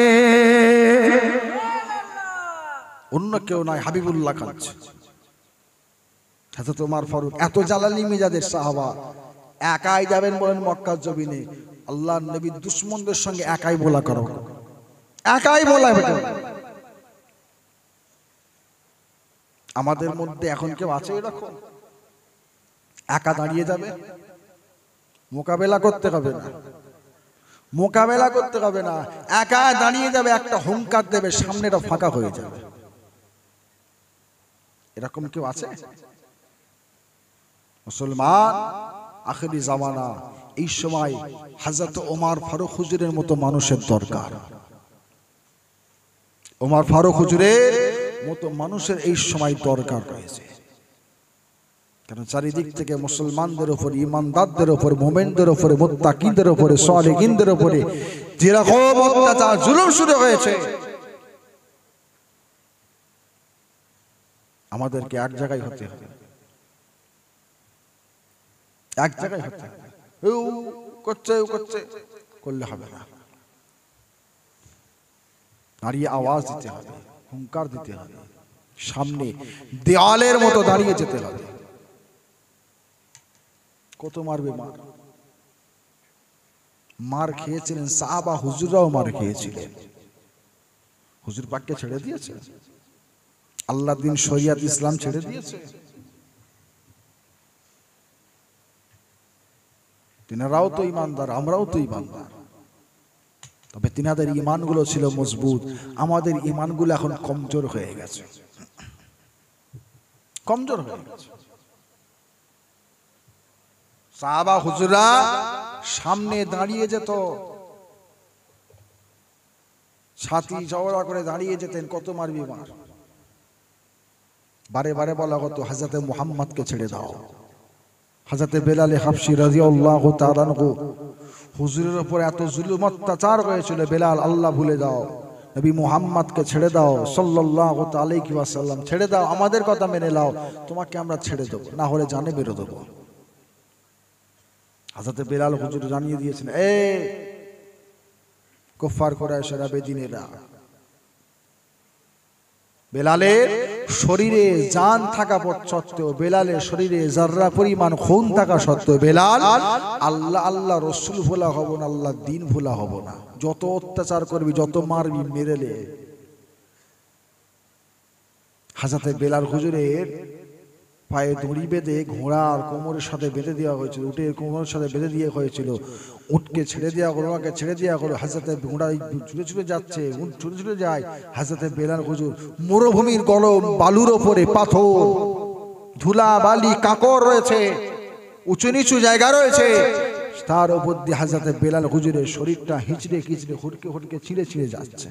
অন্য কেউ নয়, হাবিবুল্লাহ কাঁদছে। হযরত ওমর ফারুক এত জালালি মিজাজের সাহাবা, একাই যাবেন বলেন মক্কার জমিনে, আল্লাহর নবীর দুশমনদের সঙ্গে একাই বলা করো, একাই বলা বেটা। আমাদের মধ্যে এখন কেউ আছে এরকম? একা দাঁড়িয়ে যাবে, মোকাবেলা করতে হবে না, মোকাবেলা করতে হবে না, একা দাঁড়িয়ে যাবে, একটা হুঙ্কার দেবে, সামনেটা ফাঁকা হয়ে যাবে। এরকম কেউ আছে? মুসলমান, আখিরি জামানা, এই সময় হযরত ওমর ফারুক হুজুরের মতো মানুষের দরকার। ওমর ফারুক হুজুরের মতো মানুষের এই সময় দরকার রয়েছে। কারণ চারিদিক থেকে মুসলমানদের উপর, ইমানদারদের উপর, মুমিনদের উপরে, মুত্তাকিদের উপরে, সালেহিনদের উপরে যেরকম অত্যাচার জুলুম শুরু হয়েছে, আমাদেরকে এক জায়গায় হতে হবে, এক জায়গায় হতে হবে। করছে করলে হবে না, দাঁড়িয়ে আওয়াজ দিতে হবে, হুঙ্কার দিতে হবে, সামনে দেওয়ালের মতো দাঁড়িয়ে যেতে হবে। কত মারবে? মার খেয়েছিলেন সাহাবা, হুজুররাও মার খেয়েছিলেন। হুজুর পাককে ছেড়ে দিয়েছে, আল্লাহর দিন শরিয়াত ইসলাম ছেড়ে দিয়েছে। তিনারাও তো ইমানদার, আমরাও তো ইমানদার, তবে তিনাদের ইমানগুলো ছিল মজবুত, আমাদের ইমানগুলো এখন কমজোর হয়ে গেছে, কমজোর হয়ে গেছে। সাহাবা হুজুররা সামনে দাঁড়িয়ে যেত, ছাতি চওড়া করে দাঁড়িয়ে যেতেন, কত মারবি মার। বারে বারে বলা হতো হযরতে মুহাম্মদকে ছেড়ে দাও। হযরতে বেলাল হাবশী রাদিয়াল্লাহু তাআলা আনহু, হুজুরের উপর এত জুলুম অত্যাচার হয়েছিল, বেলাল আল্লাহ ভুলে দাও, নবী মুহাম্মদকে ছেড়ে দাও সাল্লাল্লাহু আলাইহি ওয়াসাল্লাম, ছেড়ে দাও, আমাদের কথা মেনে নাও, তোমাকে আমরা ছেড়ে দেবো, না হলে জানে বেরো দেবো। হযরত বেলাল হুজুর জানিয়ে দিয়েছেন, কুফার কুরাইশেরা, বেদিনেরা, বেলালের শরীরে জান থাকা সত্ত্বেও, বেলালের শরীরে যাররা পরিমাণ খুন থাকা সত্ত্বেও বেলাল আল্লাহ আল্লাহ রসুল ভোলা হব না, আল্লাহ দিন ভোলা হব না। যত অত্যাচার করবি, যত মারবি, মেরেলে। হযরত বেলাল হুজুরের পায়ে দড়ি বেঁধে ঘোড়ার কোমরের সাথে বেঁধে দেওয়া হয়েছিল, উটের কোমরের সাথে বেঁধে দিয়ে হয়েছিল। উটকে ছেড়ে দেওয়া হলো, ওকে ছেড়ে দেওয়া হলো, হযরত ঘোড়া ছুটে ছুটে যাচ্ছে, উট ছুটে ছুটে যায়। হযরত বেলাল হুজুর মরুভূমির গরম বালুর ওপরে, পাথর, ধুলা বালি কাকড় রয়েছে, উঁচু নিচু জায়গা রয়েছে, তার উপর দিয়ে হযরত বেলাল হুজুরের শরীরটা হিচড়ে কিচড়ে হুড়কে হুড়কে ছিঁড়ে ছিঁড়ে যাচ্ছে।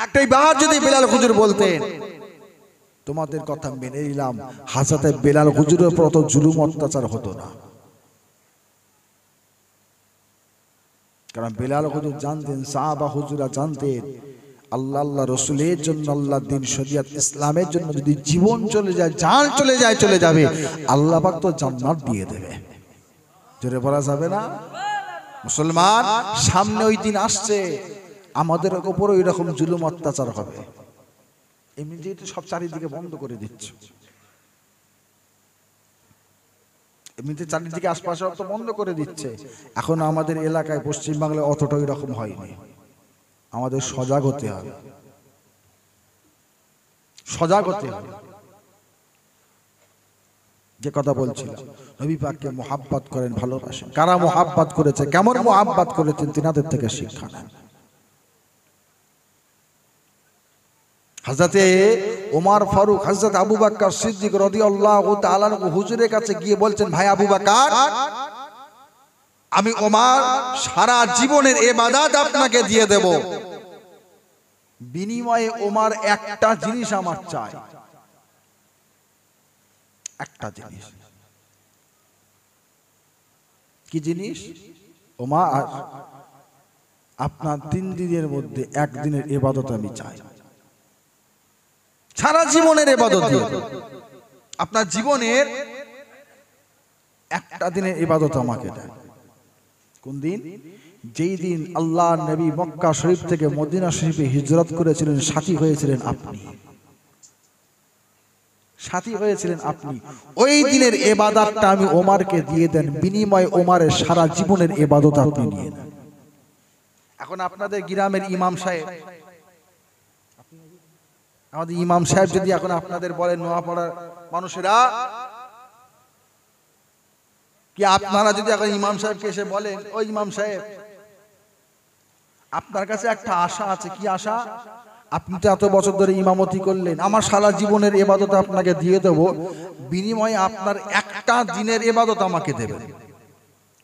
একটাই বার যদি বেলাল হুজুর বলতেন, তোমাদের কথা মেনে নিলাম, হযরত বেলাল হুজুরের উপর অত জুলুম অত্যাচার হতো না। কারণ বেলাল হুজুর জানতেন, সাহাবা হুজুরা জানতেন, আল্লাহ আল্লাহ রসুলের জন্য, আল্লাহ দিন শরিয়ত ইসলামের জন্য যদি জীবন চলে যায়, জান চলে যায়, চলে যাবে, আল্লাহ পাক তো জান্নাত দিয়ে দেবে। জোরে বলা যাবে না? মুসলমান, সামনে ওই দিন আসছে, আমাদের উপরও এরকম জুলুম অত্যাচার হবে। এমনিতেই তো সব চারিদিকে বন্ধ করে দিচ্ছে, এমনিতে চারিদিকে আশপাশে তো বন্ধ করে দিচ্ছে। এখন আমাদের এলাকায়, পশ্চিমবাংলায় অতটা এরকম হয়নি। আমাদের সজাগ হতে হবে, সজাগ হতে হবে। যে কথা বলছিলাম, নবী পাককে মুহাব্বত করেন, ভালোবাসেন। কারা মুহাব্বত করেছে, কেমন মুহাব্বত করেছেন, তিনাদের থেকে শিক্ষা নেন। হযরতে ওমর ফারুক, হযরত আবু বকর সিদ্দিক রাদিয়াল্লাহু তাআলা হুজুরের কাছে গিয়ে বলছেন, ভাই আবু বকর, আমি ওমর সারা জীবনের ইবাদত আপনাকে দিয়ে দেব, বিনিময়ে ওমর একটা জিনিস আমার চাই, একটা জিনিস। কি জিনিস? ওমর, আপনার 3 দিনের মধ্যে 1 দিনের ইবাদত আমি চাই, সারা জীবনের ইবাদত দিয়ে দেব, আপনার জীবনের একটা দিনের ইবাদত আমাকে দেন। কোন দিন? যেই দিন আল্লাহর নবী মক্কা শরীফ থেকে মদিনা শরীফে হিজরত করেছিলেন, সাথী হয়েছিলেন আপনি, সাথী হয়েছিলেন আপনি। ওই দিনের ইবাদতটা আমি ওমরকে দিয়ে দেন, বিনিময়ে ওমরের সারা জীবনের ইবাদত আপনি নিয়ে নেন। এখন আপনাদের গ্রামের ইমাম সাহেব, আমাদের ইমাম সাহেব যদি এখন আপনাদের বলেন, নোয়াপাড়ার মানুষেরা, কি আপনারা যদি এখন ইমাম সাহেবকে এসে বলেন, ওই ইমাম সাহেব, আপনার কাছে একটা আশা আছে, কি আশা? আপনি তো এত বছর ধরে ইমামতি করলেন, আমার সারা জীবনের ইবাদত আপনাকে দিয়ে দেব, বিনিময়ে আপনার একটা দিনের ইবাদত আমাকে দেবেন।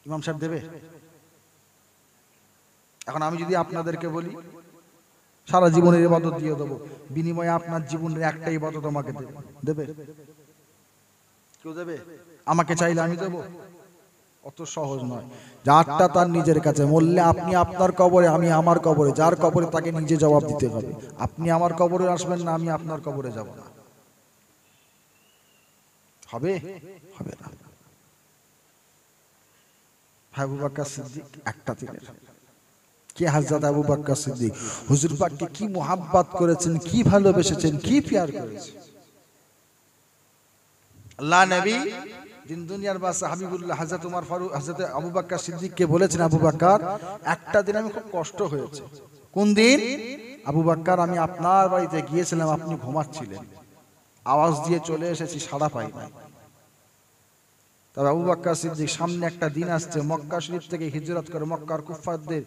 ইমাম সাহেব দেবে? এখন আমি যদি আপনাদেরকে বলি, সারা জীবনের ইবাদত দিয়ে দেবো, বিনিময়ে আপনার জীবনের একটা ইবাদত আমাকে দেবে, দেবে? কেউ দেবে? আমাকে চাইলে আমি দেবো? অত সহজ নয়। যারটা তার নিজের কাছে, মরলে আপনি আপনার কবরে, আমি আমার কবরে, যার কবরে তাকে নিজে জবাব দিতে হবে। আপনি আমার কবরে আসবেন না, আমি আপনার কবরে যাব না। হবে? হবে না। আবু বকর সিদ্দিক একটা দিনের। কে হযরত আবু বকর সিদ্দিক? হুজুর পাককে কি মুহাব্বত করেছেন, কি ভালোবেসেছেন, কি প্যার করেছেন। আল্লাহ নবী দিন দুনিয়ার বাদশা হাবিবুল্লাহ হযরত ওমর ফারুক, হযরত আবু বকর সিদ্দিককে বলেছেন, আবু বকর, একটা দিন আমি খুব কষ্ট হয়েছে। কোন দিন? আবু বকর, আমি আপনার বাড়িতে গিয়েছিলাম, আপনি ঘুমাচ্ছিলেন, আওয়াজ দিয়ে চলে এসেছি, সাড়া পাই নাই। তবে আবু বকর সিদ্দিক, সামনে একটা দিন আসছে, মক্কা শরীফ থেকে হিজরত করে, মক্কার কুফফারদের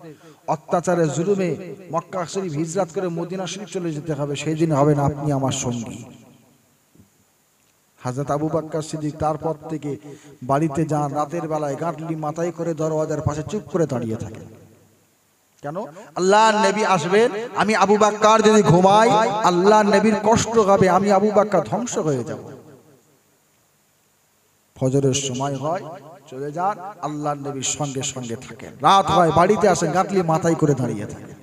অত্যাচারে জুলুমে মক্কা শরীফ হিজরত করে মদিনা শরীফ চলে যেতে হবে, সেই দিন হবেন আপনি আমার সঙ্গী। হযরত আবু বকর সিদ্দিক তারপর থেকে বাড়িতে যান, রাতের বেলায় গাঁটলি মাথায় করে দরওয়াজার পাশে চুপ করে দাঁড়িয়ে থাকেন। কেন? আল্লাহর নবী আসবেন, আমি আবু বকর যদি ঘুমাই, আল্লাহর নবীর কষ্ট হবে, আমি আবু বকর ধ্বংস হয়ে যাব। ফজরের সময় হয় চলে যান, আল্লাহর নবীর সঙ্গে সঙ্গে থাকেন। রাত হয় বাড়িতে আসেন, গাঁটলি মাথায় করে দাঁড়িয়ে থাকেন।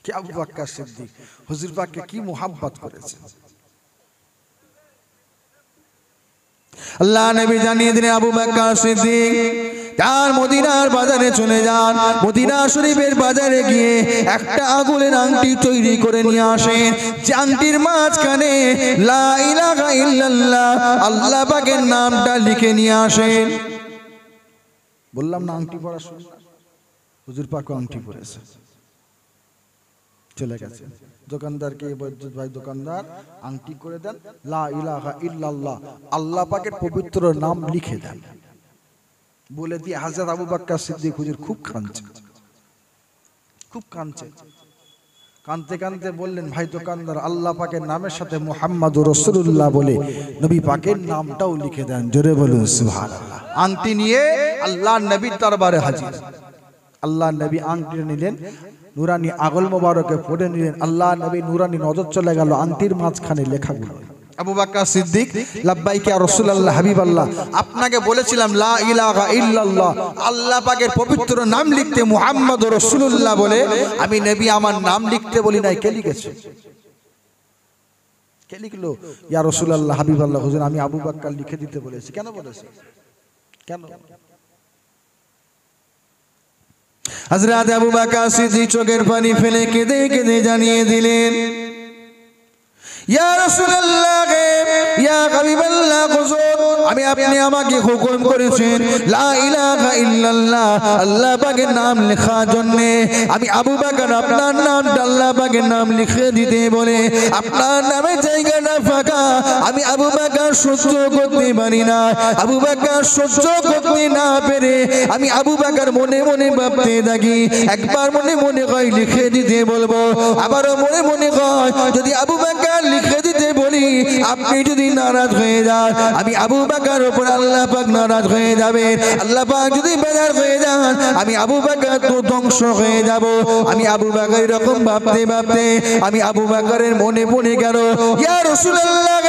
কি আবু বকর সিদ্দিক হুজুর পাককে কি মোহাব্বত করেছে। আল্লাহ নবী জানিয়ে দিলেন আবু বকর সিদ্দিক তার মদিনার বাজারে চলে যান। মদিনা শরীফের বাজারে গিয়ে একটা আগুনের আংটি তৈরি করে নিয়ে আসেন, যে আংটির মাঝখানে লা ইলাহা ইল্লাল্লাহ আল্লাহ পাকের নামটা লিখে নিয়ে আসেন। বললাম না আংটি পরা সুন্নাত, হুজুর পাকও আংটি পরেছে। চলে গেছে দোকানদারকে, ভাই দোকানদার আংটি করে দেন, লা ইলাহা ইল্লাল্লাহ আল্লাহ পাকের পবিত্র নাম লিখে দেন। বলে দিয়ে হযরত আবু বকর সিদ্দিক হুজুর খুব কাঁদছে, খুব কাঁদছে। কাঁদতে কাঁদতে বললেন, ভাই দোকানদার আল্লাহ পাকের নামের সাথে মুহাম্মাদুর রাসূলুল্লাহ বলে নবী পাকের নামটাও লিখে দেন। জোরে বলুন সুবহানাল্লাহ। আংটি নিয়ে আল্লাহর নবীর দরবারে হাজির। আল্লাহর নবী আংটি নিলেন, নুরানি আগল মোবারকে পড়ে নিলেন। আল্লাহ নবী নুরানি নজর চলে গেল আংটির মাঝখানে লেখাগুলো। আবু বকর সিদ্দিক লাব্বাইকা রাসূলুল্লাহ হাবিবাল্লাহ, আপনাকে বলেছিলাম লা ইলাহা ইল্লাল্লাহ আল্লাহ পাকের পবিত্র নাম লিখতে মুহাম্মাদুর রাসূলুল্লাহ বলে, আমি নবী আমার নাম লিখতে বলি নাই। কে লিখেছে? কে লিখলো? ইয়া রাসূলুল্লাহ হাবিবাল্লাহ হুজুর আমি আবু বকর লিখে দিতে বলেছি। কেন বলেছে? কেন? হযরত আবু বকর সিদ্দিক চোখের পানি ফেলে কেঁদে কেঁদে জানিয়ে দিলেন, ইয়া রাসূলুল্লাহ ইয়া হাবিবাল্লাহ হুজুর, আমি আপনি আমাকে হুকুম করেছেন লা ইলাহা ইল্লাল্লাহ আল্লাহ পাকের নাম লেখার জন্য। আমি আবু বকর আপনার নামটা আল্লাহ পাকের নাম লিখে দিতে বলে, আপনার নামে জায়গাটা ফাঁকা। আমি আবু বকর সহ্য করতে পারি না। আবু বকর সহ্য করতে না পেরে আমি আবু বকর মনে মনে ভাবতে থাকি, একবার মনে মনে হয় লিখে দিতে বলবো, আবারও মনে মনে হয় যদি আবু বকর লিখে দিতে বলি আপনি যদি নারাজ হয়ে যান, আমি আবু বকর উপর আল্লাহ পাক নারাজ হয়ে যাবে। আল্লাহ পাক যদি বেজার হয়ে যান, আমি আবু বকর তো ধ্বংস হয়ে যাব। আমি আবু বকর এরকম ভাবতে ভাবতে আমি আবু বকরের মনে পড়ে গেল, ইয়া রাসূলুল্লাহ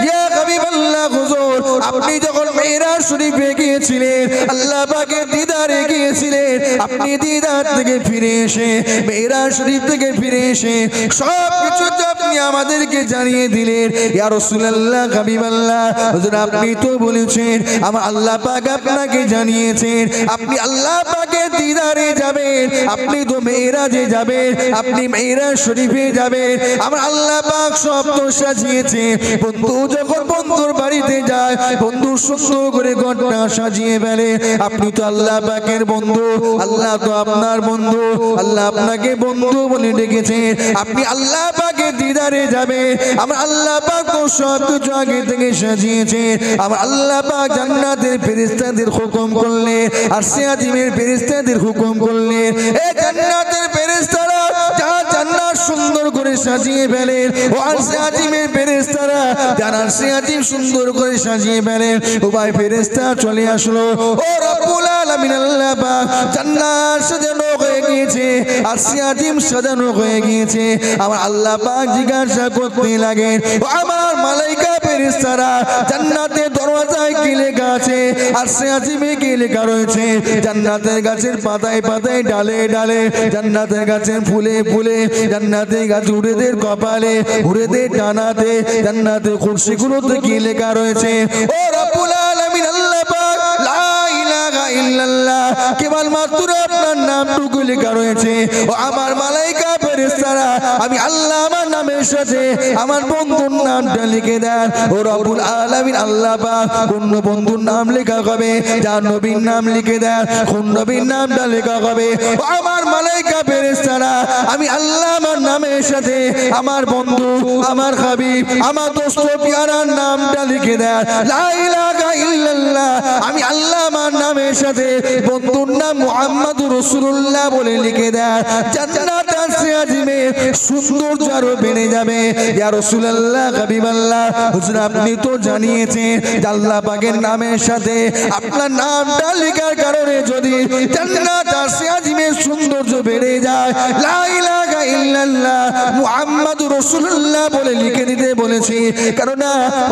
ইয়া হাবিবাল্লাহ হুজুর, আপনি যখন মেরাজ শরীফে গিয়েছিলেন, আল্লাহ পাকের দিদারে গিয়েছিলেন, আপনি দিদার থেকে ফিরে এসে মেরাজ শরীফ থেকে ফিরে এসে সব কিছু আপনি আমাদেরকে জানিয়ে দিলেন। ইয়া রাসূলুল্লাহ হাবিবাল্লাহ হুজুর, আপনি তো বলেছেন আমার আল্লাহ পাক আপনাকে জানিয়েছেন আপনি আল্লাহ পাকের দিদারে যাবেন, আপনি তো মেরাজে যাবেন, আপনি মেরাজ শরীফে যাবেন। আমার আল্লাহ পাক সব তো সাজিয়েছে। বন্ধু যখন বন্ধুর বাড়িতে যায়, বন্ধু সুন্দর করে ঘরটা সাজিয়ে ফেলে। আপনি তো আল্লাহ পাকের বন্ধু, আল্লাহ তো আপনার বন্ধু, আল্লাহ আপনাকে বন্ধু বলে ডেকেছেন। আপনি আল্লাহ পাকের দিদারে যাবে, আমার আল্লাহ পাক তো সব কিছু আগে থেকে সাজিয়েছে। আমার আল্লাহ পাক জান্নাতের ফেরেশতাদের হুকুম করলেন, আরশে আজিমের ফেরেশতাদের হুকুম করলেন, এই জান্নাতের ফেরেশতারা যারা জান্নাত সুন্দর করে সাজিয়ে ফেলেন, ও আরশে আজিমের ফেরেশতারা যারা আরশে আজিম সুন্দর করে সাজিয়ে ফেলেন, ও ভাই ফেরেশতা চলে আসলো। ও রব্বুল আলামিন আল্লাহ পাক জান্নাত সাজানো হয়ে গিয়েছে, আরশে আজিম সাজানো হয়ে গিয়েছে। আমার আল্লাহ পাক জিজ্ঞাসা করতে লাগেন, ও আমার মালাইকা ফেরেশতারা জান্নাতের দরওয়াজায় কি লেখা আছে? আরশে আজিমে কি লেখা রয়েছে? জান্নাতের গাছের পাতায় পাতায় ডালে ডালে, জান্নাতের গাছের ফুলে ফুলে, জান্নাতের গাছ উড়েদের কপালে, উড়েদের ডানাতে, জান্নাতের কুরসিগুলোতে কি লেখা রয়েছে? ও রব্বুল আলামিন আল্লাহ পাক লা ইলাহা ইল্লাল্লাহ কেবলমাত্র আপনার নামটুকু লেখা রয়েছে। ও আমার মালাইকা ফেরেশতারা আমি আল্লাহ আমার নামের সাথে আমার বন্ধুর নামটা লিখে দেন। ও রব্বুল আলামিন আল্লাহ পাক কোন বন্ধুর নাম লেখা হবে? যার নবীর নাম লিখে দেন, কোন নবীর নামটা লেখা হবে? ও আমার মালাইকা ফেরেশতারা আমি আল্লাহ আমার নামের সাথে আমার বন্ধু, আমার হাবিব, আমার দোস্ত পিয়ারার নামটা লিখে দেন। লা ইলাহা ইল্লাল্লাহ, আমি আল্লাহ আমার নামের সাথে বন্ধুর নাম মুহাম্মাদুর রাসূলুল্লাহ বলে লিখে দেয়, জান্নাত আসে আজিমে সৌন্দর্য আরো বেড়ে যাবে। ইয়া রাসূলুল্লাহ, হাবিবাল্লাহ, হুজুর আপনি তো জানিয়েছেন আল্লাহ পাকের নামের সাথে আপনার নামটা লেখার কারণে যদি জান্নাত আসে আজিমে সৌন্দর্য বেড়ে যায়, লা ইলাহা ইল্লাল্লাহ মুহাম্মাদুর রাসূলুল্লাহ বলে লিখে দিতে বলেছি। কারণ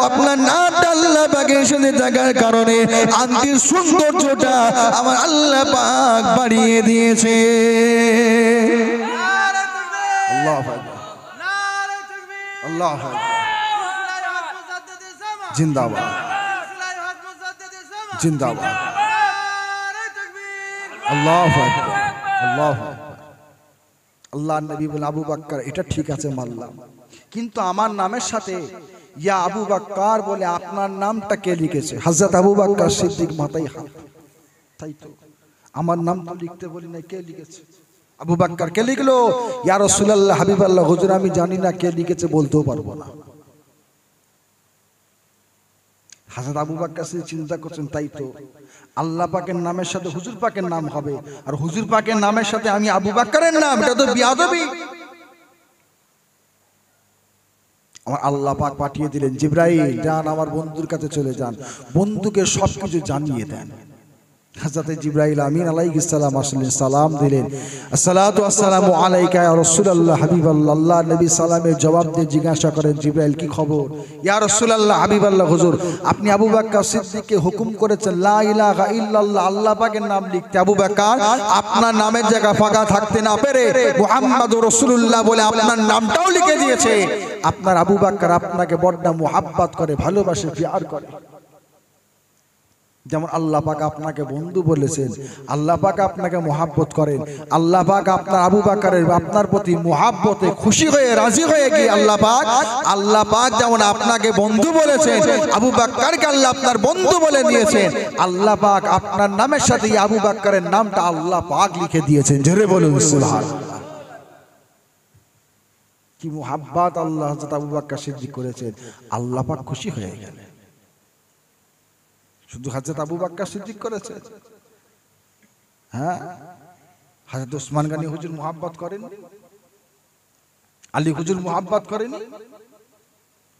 আপনার নামটা আল্লাহ পাকের সাথে থাকার কারণে আন্তির সৌন্দর্যটা আমার আল্লাহ পাক বাড়িয়ে দিয়েছে। আল্লাহু আকবার, আল্লাহু আকবার, জিন্দাবাদ, জিন্দাবাদ, আল্লাহু আকবার, আল্লাহু আকবার। আল্লাহর নবী বলেন, আবু বকর এটা ঠিক আছে মানলাম, কিন্তু আমার নামের সাথে ইয়া আবু বকর বলে আপনার নামটা কে লিখেছে? হযরত আবু বকর সিদ্দিক মাথায় হাত। তাই তো আমার নাম তো লিখতে বলি না, কে লিখেছে? আবু বকর কে লিখলো? ইয়া রাসূলুল্লাহ, হাবিবাল্লাহ, হুজুর আমি জানি না কে লিখেছে, বলতেও পারবো না। হযরত আবু বকর চিন্তা করছেন, তাই তো আল্লাহ পাকের নামের সাথে হুজুর পাকের নাম হবে, আর হুজুর পাকের নামের সাথে আমি আবু বকরের নাম, এটা তো বিয়াদবি। আমার আল্লাহ পাক পাঠিয়ে দিলেন, জিবরাইল যান আমার বন্ধুর কাছে চলে যান, বন্ধুকে সবকিছু জানিয়ে দেন। হযরত জিবরাইল আমিন আলাইহিস সালাম আসলেন, সালাম দিলেন, আসসালাতু আসসালামু আলাইকা ইয়া রাসূলুল্লাহ, হাবিবাল্লাহ। আল্লাহ নবী সালামের জবাব দিয়ে জিজ্ঞাসা করেন, জিবরাইল কি খবর? ইয়া রাসূলুল্লাহ, হাবিবাল্লাহ, হুজুর আপনি আবু বকর সিদ্দিককে হুকুম করেছেন লা ইলাহা ইল্লাল্লাহ আল্লাহ পাকের নাম লিখতে। আবু বকর আপনার নামের জায়গা ফাঁকা থাকতে না পেরে মুহাম্মাদুর রাসূলুল্লাহ বলে আপনার নামটাও লিখে দিয়েছে। আপনার আবু বকর আপনাকে বড় মুহাব্বত করে, ভালোবাসে, প্যার করে। যেমন আল্লাহ পাক আপনাকে বন্ধু বলেছেন, আল্লাহ পাক আপনাকে মুহাব্বত করেন, আল্লাহ পাক আপনার আবু বকরের আপনার প্রতি মুহাব্বতে খুশি হয়ে রাজি হয়ে গিয়ে আল্লাহ পাক যেমন আপনাকে বন্ধু বলেছেন, আবু বকরকে আল্লাহ আপনার বন্ধু বলে দিয়েছেন। আল্লাহ পাক আপনার নামের সাথে আবু বকরের নামটা আল্লাহ পাক লিখে দিয়েছেন। জোরে বলুন সুবহানাল্লাহ। কি মুহাব্বত আল্লাহ হযরত আবু বকর সিদ্দিক করেছেন, আল্লাহ পাক খুশি হয়ে গেলেন। শুধু হযরত আবু বকর সিদ্দিক করেছে? হ্যাঁ, হযরত ওসমান গনি হুজুর মুহাব্বত করেন, আলী হুজুর মুহাব্বত করেনি,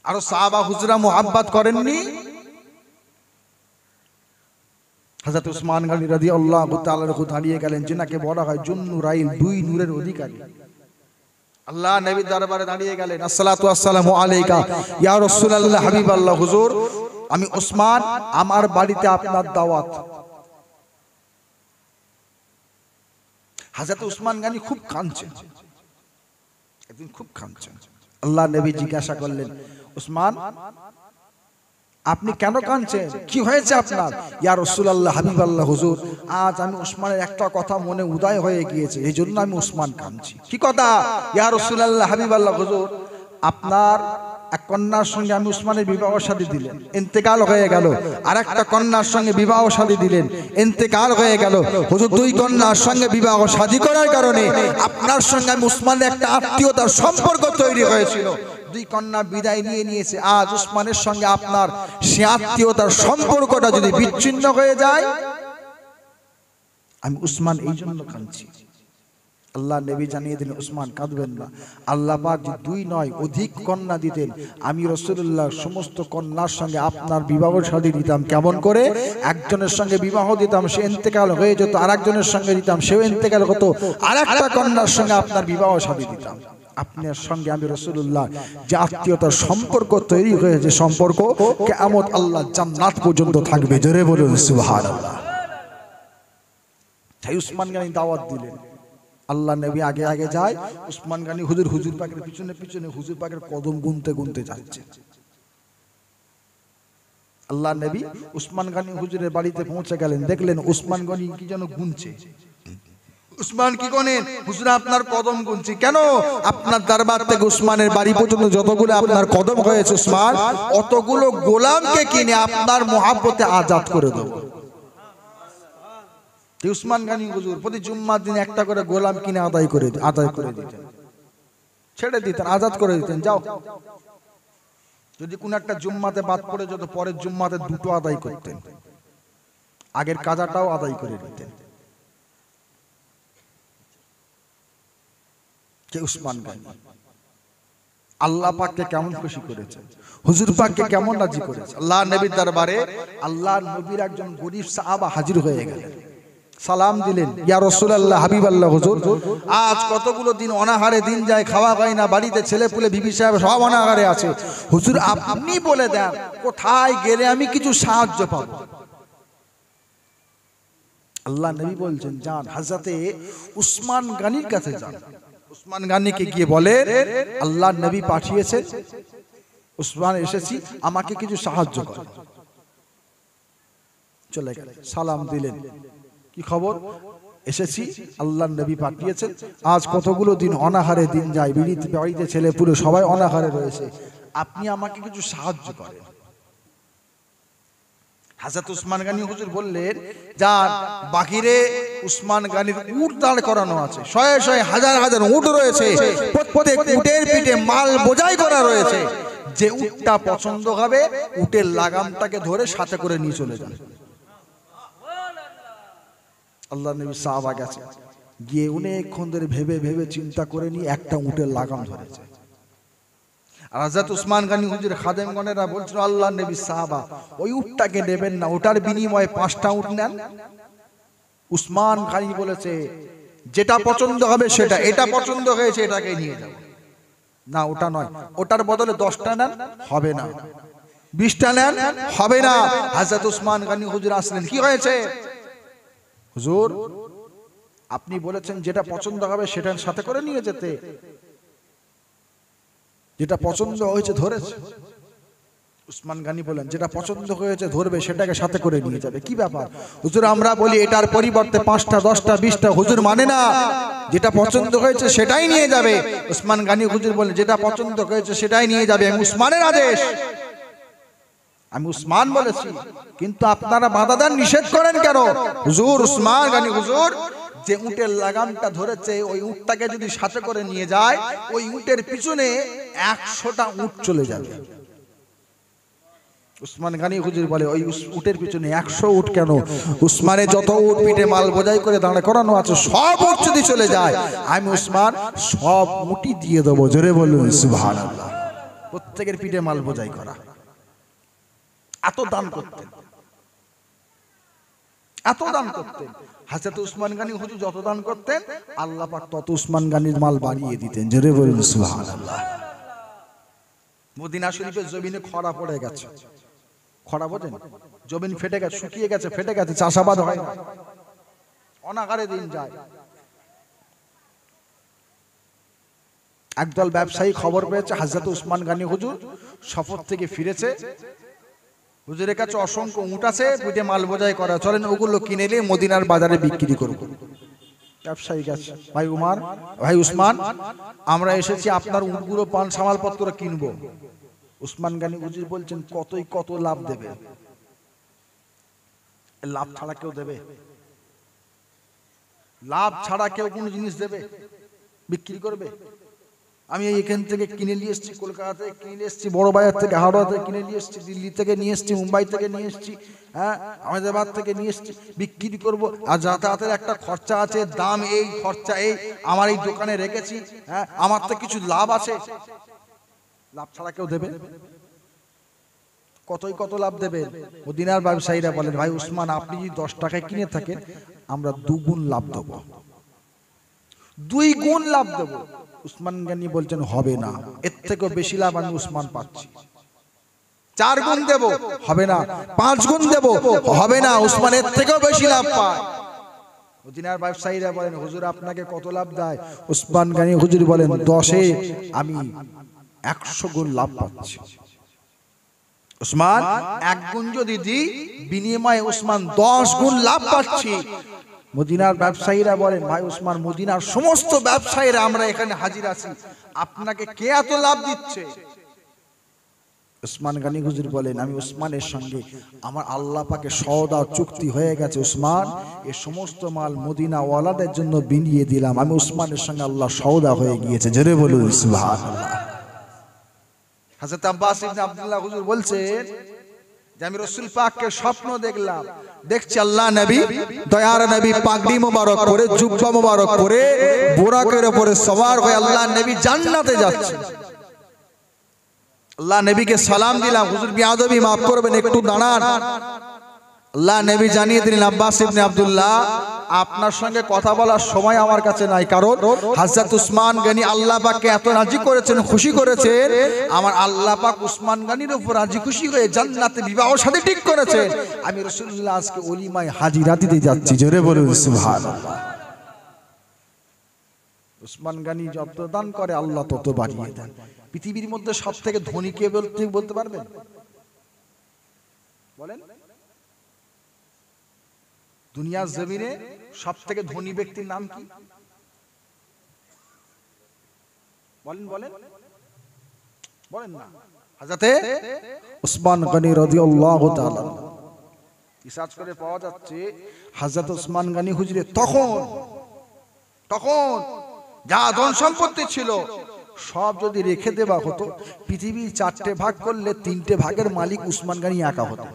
আরো সাহাবা হুজুরা মুহাব্বত করেননি? হযরত ওসমান গনি রাদিয়াল্লাহু তাআলা দাঁড়িয়ে গেলেন, যিনাকে বলা হয় জুন্নুরাইল, দুই নূরের অধিকারী। আল্লাহ নবীর দরবারে দাঁড়িয়ে গেলেন, আসসালাতু আসসালামু আলাইকা ইয়া রাসূলুল্লাহ, হাবিবাল্লাহ, হুজুর আমি ওসমান, আমার বাড়িতে আপনার দাওয়াত। হযরত ওসমান গনি খুব কাঁদছেন, একদিন খুব কাঁদছেন। আল্লাহ নবী জিজ্ঞাসা করলেন, ওসমান আপনি কেন কাঁদছেন, কি হয়েছে আপনার? ইয়া রাসূলুল্লাহ, হাবিবাল্লাহ, হুজুর আজ আমি ওসমানের একটা কথা মনে উদয় হয়ে গিয়েছে, এই জন্য আমি ওসমান কাঁদছি। কি কথা? ইয়া রাসূলুল্লাহ, হাবিবাল্লাহ, হুজুর আপনার এক কন্যার সঙ্গে আমি ওসমানের বিবাহ শাদী দিলেন, ইন্তেকাল হয়ে গেল। আর একটা কন্যার সঙ্গে বিবাহ শাদী দিলেন, ইন্তেকাল হয়ে গেল। হুজুর দুই কন্যার সঙ্গে বিবাহ শাদী করার কারণে আপনার সঙ্গে আমি ওসমানের একটা আত্মীয়তার সম্পর্ক তৈরি হয়েছিল। দুই কন্যা বিদায় নিয়ে নিয়েছে, আজ ওসমানের সঙ্গে আপনার সে আত্মীয়তার সম্পর্কটা যদি বিচ্ছিন্ন হয়ে যায়, আমি ওসমান এই জন্য কাঁদছি। আল্লাহ নবী জানিয়ে দিলেন, ওসমান কাঁদবেন না। আল্লাহ পাক যদি দুই নয় অধিক কন্যা দিতেন, আমি রাসূলুল্লাহ সমস্ত কন্যার সঙ্গে আপনার বিবাহ শাদী দিতাম। কেমন করে? একজনের সঙ্গে বিবাহ দিতাম, সে ইন্তেকাল হয়ে যেত, আরেকজনের সঙ্গে দিতাম, সেও ইন্তেকাল হতো, আরেকটা কন্যার সঙ্গে আপনার বিবাহ শাদী দিতাম। আপনার সঙ্গে আমি রাসূলুল্লাহ যে আত্মীয়তার সম্পর্ক তৈরি হয়েছে, সম্পর্ক কিয়ামত আল্লাহ জান্নাত পর্যন্ত থাকবে। জোরে বলুন সুবহানাল্লাহ। তাই ওসমান গনি দাওয়াত দিলেন। আল্লাহ নবী আগে আগে যায়, ওসমান গনি হুজুর পাকের পিছনে পিছনে হুজুর পাকের কদম গুনতে গুনতে যাচ্ছে। আল্লাহ নবী ওসমান গনি হুজুরের বাড়িতে পৌঁছে গেলেন, দেখলেন ওসমান গনি কি যেন গুনছে। উসমান কি করেন? হুজুর আপনার কদম গুনছি। কেন? আপনার দরবার থেকে উসমানের বাড়ি পর্যন্ত যতগুলো আপনার কদম হয়েছে উসমান, অতগুলো গোলামকে কিনে আপনার মুহাব্বতে আজাদ করে দেব। উসমান গনি হুজুর প্রতি জুম্মার দিন একটা করে গোলাম কিনে আদায় করে দিতেন, ছেড়ে দিতেন, আজাদ করে দিতেন। যাও যদি কোন একটা জুম্মাতে বাদ পড়ে যেত, পরের জুম্মাতে দুটো আদায় করতেন, আগের কাজাটাও আদায় করে নিতেন। কে? উসমান গনি। আল্লাহ পাককে কেমন খুশি করেছে, হুজুর পাককে কেমন রাজি করেছে। আল্লাহ নবীর দরবারে আল্লাহ নবীর একজন গরীব সাহাবা হাজির হয়ে গেলেন, সালাম দিলেন, ইয়া রাসূলুল্লাহ, হাবিবাল্লাহ হুজুর, আজ কতগুলো দিন অনাহারে দিন যায়, খাওয়া হয় না, বাড়িতে ছেলে পুলে বিবি সাহেব সব অনাহারে আছে, হুজুর আপনি বলে দেন কোথায় গেলে আমি কিছু সাহায্য পাবো। আল্লাহ নবী বলছেন, যান হযরতে উসমান গনির কাছে যান। উসমান গনিকে গিয়ে বলে, আল্লাহ নবী পাঠিয়েছেন, উসমান এসেছি, আমাকে কিছু সাহায্য কর। চলে গেলেন, সালাম দিলেন, কি খবর? এসেছি, আল্লাহ নবী পাঠিয়েছেন, আজ কতগুলো দিন অনাহারে দিন যায়, বাড়িতে ছেলে পুলে সবাই অনাহারে রয়েছে, আপনি আমাকে কিছু সাহায্য করেন। হযরত উসমান গনি হুজুর বললেন, যান বাহিরে উসমান গনির উট দাঁড় করানো আছে, শয়ে শয়ে হাজার হাজার উট রয়েছে, প্রত্যেক উটের পিঠে মাল বোঝাই করা রয়েছে, যে উটটা পছন্দ হবে উটের লাগামটাকে ধরে সাথে করে নিয়ে চলে যান। আল্লাহ নবী সাহাবা গেছে, গিয়ে অনেকক্ষণ ধরে ভেবে ভেবে চিন্তা করে নিয়ে একটা উটের লাগাম ধরেছে। আর হযরত উসমান গনি হুজুর খাদেমগণেরা বলছিল, আল্লাহ নবী সাহাবা ওই উটটাকে নেবেন না, ওটার বিনিময়ে 5টা উট নেন। উসমান গনি বলেছে, যেটা পছন্দ হবে সেটা, এটা পছন্দ হয়েছে এটাকে নিয়ে যাও। না ওটা নয়, ওটার বদলে 10টা নেন, হবে না। 20টা নেন, হবে না। হযরত উসমান গনি হুজুর আসলেন, কি হয়েছে হুজুর? আপনি বলেছেন যেটা পছন্দ হবে সেটার সাথে করে নিয়ে যেতে, যেটা পছন্দ হয়েছে ধরেছে। উসমান গনি বলেন, যেটা পছন্দ হয়েছে ধরবে, সেটাকে সাথে করে নিয়ে যাবে। কি ব্যাপার হুজুর? আমরা বলি এটার পরিবর্তে 5টা 10টা 20টা, হুজুর মানে না, যেটা পছন্দ হয়েছে সেটাই নিয়ে যাবে। উসমান গনি হুজুর বলেন, যেটা পছন্দ হয়েছে সেটাই নিয়ে যাবে, আমি উসমানের আদেশ, আমি উসমান বলেছি, কিন্তু আপনারা বাধা দেন, নিষেধ করেন কেন? হুজুর উসমান গনি হুজুর যে উটের লাগামটা ধরেছে, ওই উটটাকে যদি সাথে করে নিয়ে যায়, ওই উটের পিছনে 100টা উট চলে যাবে। উসমান গনি হুজুর বলে, ওই উটের পিছনে 100 উট কেন? উসমানে যত উট পিঠে মাল বোঝাই করে দাঁড়া করানো আছে, সব উট যদি চলে যায়, আমি উসমান সব উটই দিয়ে দেবো। জোরে বলুন সুবহানাল্লাহ। প্রত্যেকের পিঠে মাল বোঝাই করা। এত দান করতেন, এত দান করতেন। হযরত উসমান গনি হুজুর যত দান করতেন, আল্লাহ পাক তত উসমান গনির মাল বাড়িয়ে দিতেন। জোরে বলুন সুবহানাল্লাহ। মদিনা শরীফের জমিনে খরা পড়ে গেছে, খরা বোঝেন, জমিন ফেটে গেছে, শুকিয়ে গেছে, ফেটে গেছে, চাষাবাদ হয় না, অনাহারে দিন যায়। একদল ব্যবসায়ী খবর পেয়েছে হযরত উসমান গনি হুজুর সফর থেকে ফিরেছে, হুজুরের কাছে অসংখ্য উট আছে, পিঠে মাল বোঝাই করা, চলেন ওগুলো কিনে নিয়ে মদিনার বাজারে বিক্রি করব। ব্যবসায়ী গেছে, ভাই উমার, ভাই উসমান, আমরা এসেছি আপনার উটগুলো পান সামালপত্র কিনবো। উসমান গনি হুজুর বলছেন, কতই কত লাভ দেবে? লাভ ছাড়া কেউ দেবে? লাভ ছাড়া কেউ কোন জিনিস দেবে, বিক্রি করবে? আমি এখান থেকে কিনে নিয়ে এসেছি, কলকাতা থেকে কিনে নিয়ে এসেছি, বড় বাজার থেকে, হাওড়া থেকে কিনে নিয়ে এসেছি, দিল্লি থেকে নিয়ে এসেছি, মুম্বাই থেকে নিয়ে এসেছি, হ্যাঁ আহমেদাবাদ থেকে নিয়ে এসেছি, বিক্রি করব। আর যাতায়াতের একটা খরচা আছে, দাম এই, খরচা এই, আমার এই দোকানে রেখেছি, হ্যাঁ আমার তো কিছু লাভ আছে। লাভ ছাড়া কেউ দেবে? কতই কত লাভ দেবে? মদিনার ব্যবসায়ীরা বলেন, ভাই উসমান, আপনি যদি 10 টাকায় কিনে থাকেন, আমরা 2 গুণ লাভ দেব, 2 গুণ লাভ দেব। উসমান গনি বলছেন, হবে না, এর থেকেও বেশি লাভ আমি উসমান পাচ্ছি। 4 গুণ দেব, হবে না। 5 গুণ দেব, হবে না। উসমান এর থেকেও বেশি লাভ পায়। মদিনার ব্যবসায়ীরা বলেন, হুজুর আপনাকে কত লাভ দেয়? উসমান গনি হুজুর বলেন, 10-এ আমি 100 গুণ লাভ পাচ্ছি। উসমান 1 গুণ যদি দিই, বিনিময়ে উসমান 10 গুণ লাভ পাচ্ছি। মদিনার ব্যবসায়ীরা বলেন, ভাই উসমান, মদিনার সমস্ত ব্যবসায়ীরা আমরা এখানে হাজির আছি, আপনাকে কে এত লাভ দিচ্ছে? উসমান গনি হুজুর বলেন, আমি উসমানের সঙ্গে আমার আল্লাহ পাকে সওদা চুক্তি হয়ে গেছে। উসমান, এই সমস্ত মাল মদিনা ওয়ালাদের জন্য বিনিয়ে দিলাম, আমি উসমানের সঙ্গে আল্লাহ সওদা হয়ে গিয়েছে। জোরে বলুন সুবহানাল্লাহ। হযরত আব্বাস ইবনে আব্দুল্লাহ হুজুর বলছেন যে আমি রাসূল পাককে স্বপ্ন দেখলাম, দেখছি আল্লাহ নবী, দয়ার নবী পাগড়ি মোবারক পরে, জুব্বা মোবারক পরে, বুরাকের উপরে সওয়ার হয়ে আল্লাহ নবী জান্নাতে যাচ্ছেন। আল্লাহ নবীকে সালাম দিলাম, হুজুর বিয়াদবি মাফ করবেন, একটু দাঁড়ান। আল্লাহ নবী জানিয়ে দিলেন, আব্বাস ইবনে আব্দুল্লাহ, আপনার সঙ্গে কথা বলার সময় আমার কাছে নাই, কারণ হযরত উসমান গনি আল্লাহ পাককে এত রাজি করেছেন, খুশি করেছেন, আমার আল্লাহ পাক উসমান গনির উপর রাজি খুশি হয়ে জান্নাতে বিবাহ শাদী ঠিক করেছেন। আমি রাসূলুল্লাহ আজকে ওলিমায় হাজিরা দিতে যাচ্ছি, জোরে বলুন সুবহানাল্লাহ। উসমান গনি যত দান করে আল্লাহ তত বাড়িয়ে দেন। পৃথিবীর মধ্যে সবথেকে ধনী কে বলতে পারবেন? বলেন। দুনিয়ার জমিনে সবথেকে ধনী ব্যক্তির নাম কি? বলেন বলেন বলেন না। হযরতে উসমান গনি রাদিয়াল্লাহু তাআলা। রিসার্চ করে পাওয়া যাচ্ছে হযরত উসমান গনি হুজুরের তখন যা ধন সম্পত্তি ছিল সব যদি রেখে দেওয়া হতো, পৃথিবী 4টে ভাগ করলে 3টে ভাগের মালিক উসমান গনি একা হতো।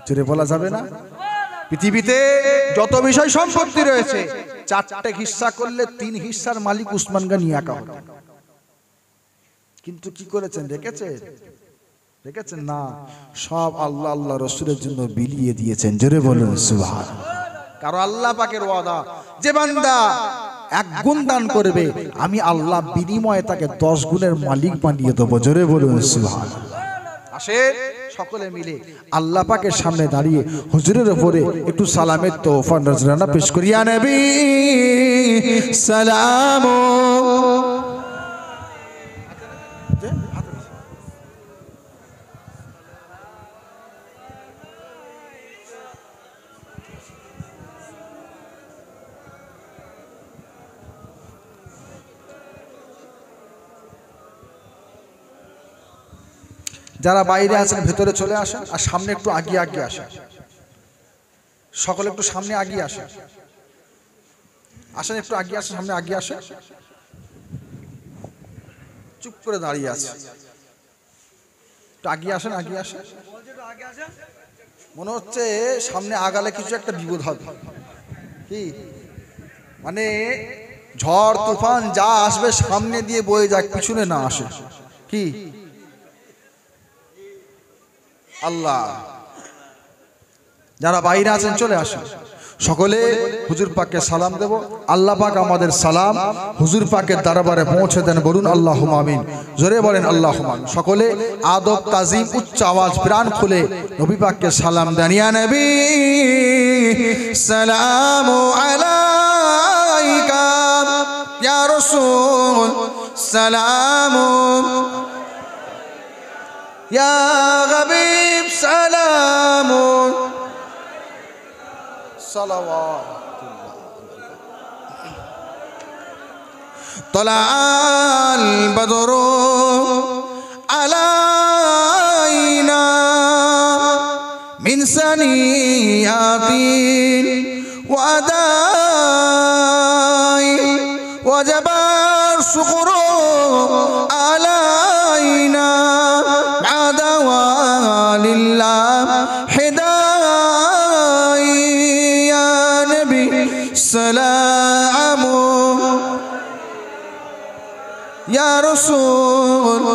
জোরে বলা যাবে না? পৃথিবীতে যত বিষয় সম্পত্তি রয়েছে 4টে হিস্সা করলে 3 হিস্সার মালিক উসমান গনি একা হতো। কিন্তু কি করেছেন? রেখেছেন না, সব আল্লাহ আল্লাহ রাসূলের জন্য বিলিয়ে দিয়েছেন। জোরে বলুন সুবহানাল্লাহ। কারণ আল্লাহ পাকের ওয়াদা, যে বান্দা 1 গুণ দান করবে আমি আল্লাহ বিনিময়ে তাকে 10 গুণের মালিক বানিয়ে দেব। জোরে বলুন সুবহানাল্লাহ। আসে সকলে মিলে আল্লাহ পাকের সামনে দাঁড়িয়ে হুজুরের উপরে একটু সালামের তোহফা নজরানা পেশ করি। ইয়া নবী সালাম। যারা বাইরে আছেন ভেতরে চলে আসেন, আর সামনে একটু আগিয়ে আসেন। সকলে একটু সামনে আগিয়ে আসেন, একটু আগিয়ে আসেন, সামনে আগিয়ে আসেন। চুপ করে দাঁড়িয়ে আছে, একটু আগিয়ে আসেন। মনে হচ্ছে সামনে আগালে কিছু একটা বিপদ হবে। কি মানে ঝড় তুফান যা আসবে সামনে দিয়ে বয়ে যাক, পিছনে না আসে। কি আল্লাহ, যারা বাইরে আছেন চলে আসেন। সকলে হুজুর পাককে সালাম দেব। আল্লাহ পাক আমাদের সালাম হুজুর পাকের দরবারে পৌঁছে দেন। বলুন আল্লাহুম্মা আমিন। জোরে বলেন আল্লাহুম্মা আমিন। সকলে আদব তাজিম উচ্চ আওয়াজ প্রাণ খুলে নবী পাককে সালাম দেন। ইয়া নবী সালামু আলাইকা, ইয়া রাসূল সালামু, ইয়া হাবিব সালামু, সালাওয়াতুল্লাহ। তালাল বদরু আলাইনা মিন সানিয়াতিন ওয়াদাই ওয়াজাবার শুকরু আলাইনা আদাওয়ালিল্লাহ হিদাই। ইয়া নবী সালামু, ইয়া রাসূল,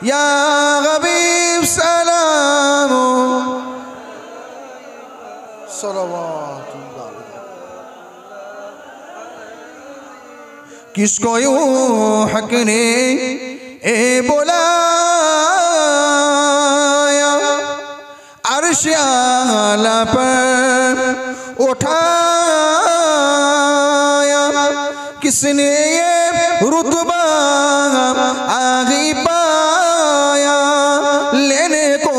ইয়া হাবিব সালামু, সালাওয়াতুল্লাহ। किसको यूं हक ने ए बुलाया, अर्श आला पर उठाया, किसने ये रुतबा आगे पाया, लेने को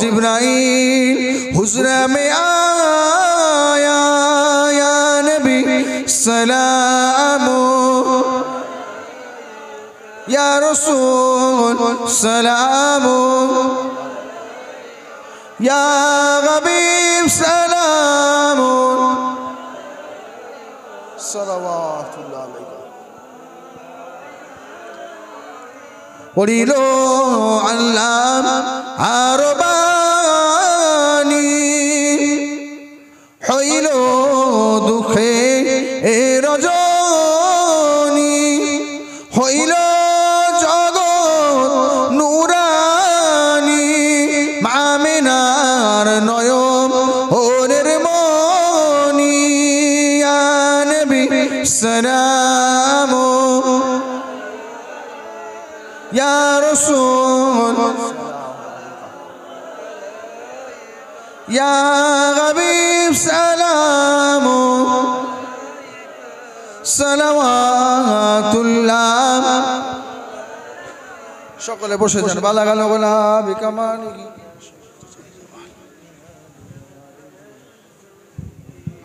जिब्राइल हुज़रा में आया। या नबी सलामो, या रसूल सलामो, या हबीब सलामो, सलावतुल्लाह अलैहि। করিল আল্লাহ আরবানি হইল দুঃখে এ রজনী হইল জগৎ নুরানি মামিনার নয়ন ওরের মনি ইয়া নবী সালাম ইয়া রাসূল ইয়া হাবিব সালাম সালাওয়াতুল্লাহ। সকলে বসে যান। বালাগাল গোলাবি কামানি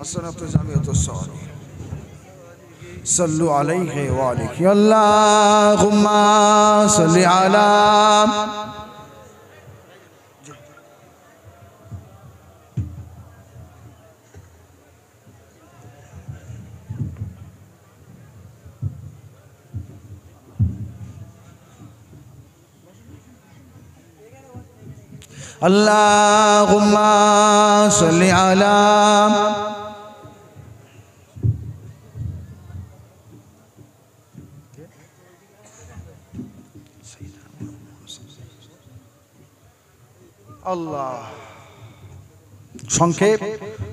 আসসালাতু জামিয়াতুস সালাম সাল্লু আলাইহি ওয়া আলিহি আল্লাহুম্মা সাল্লি আলা আল্লাহুম্মা সাল্লি আলা আল্লাহ। সংক্ষেপ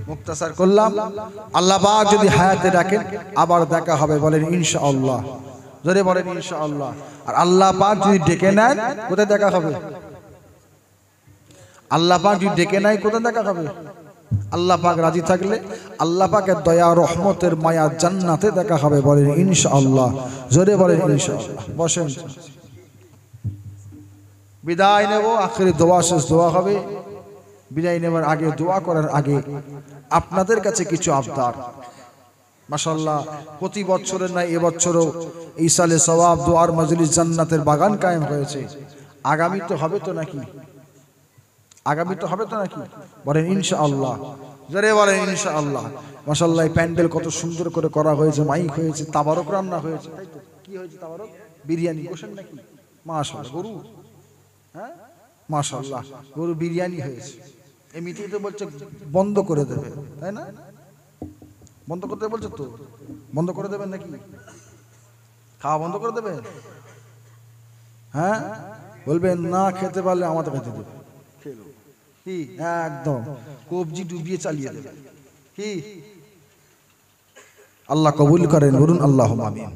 মুক্তাসার করলাম। আল্লাহ পাক যদি হায়াতে রাখেন আবার দেখা হবে, বলেন ইনশাআল্লাহ। জোরে বলেন ইনশাআল্লাহ। আর আল্লাহ পাক যদি ডেকে নেন কোথায় দেখা হবে? আল্লাহ পাক যদি ডেকে নেয় কোথায় দেখা হবে? আল্লাহ পাক রাজি থাকলে আল্লাহ পাকের দয়া রহমতের মায়া জান্নাতে দেখা হবে, বলেন ইনশাআল্লাহ। জোরে বলেন ইনশাআল্লাহ। বসেন, বিদায় নেব। আখেরি দোয়া, শেষ দোয়া হবে। বিদায় নেবার আগে, দোয়া করার আগে আপনাদের কাছে কিছু আবদার। মাশাআল্লাহ, প্রতি বছরের নাই এবছরও এই সালে সওয়াব দোয়ার মজলিস জান্নাতের বাগান কায়েম হয়েছে। আগামী তো হবে তো নাকি? আগামী তো হবে তো নাকি? বলেন ইনশাআল্লাহ। জোরে বলেন ইনশাআল্লাহ। মাশাআল্লাহ, এই প্যান্ডেল কত সুন্দর করে করা হয়েছে, মাইক হয়েছে, তাবারক রান্না হয়েছে, তাই তো? কি হয়েছে তাবারক? বিরিয়ানি বসেন নাকি? মাশাআল্লাহ, গরু, হ্যাঁ মাশাআল্লাহ, গরু বিরিয়ানি হয়েছে। এমনিতেই তো বলছে বন্ধ করে দেবে, তাই না? বন্ধ করতে বলছে তো, বন্ধ করে দেবেন নাকি? খাওয়া বন্ধ করে দেবেন? হ্যাঁ, বলবেন না খেতে পারলে আমাদের খেতে দেবে। কি একদম কবজি ডুবিয়ে চালিয়ে দেবে। কি আল্লাহ কবুল করেন, বলুন আল্লাহুম্মা আমিন।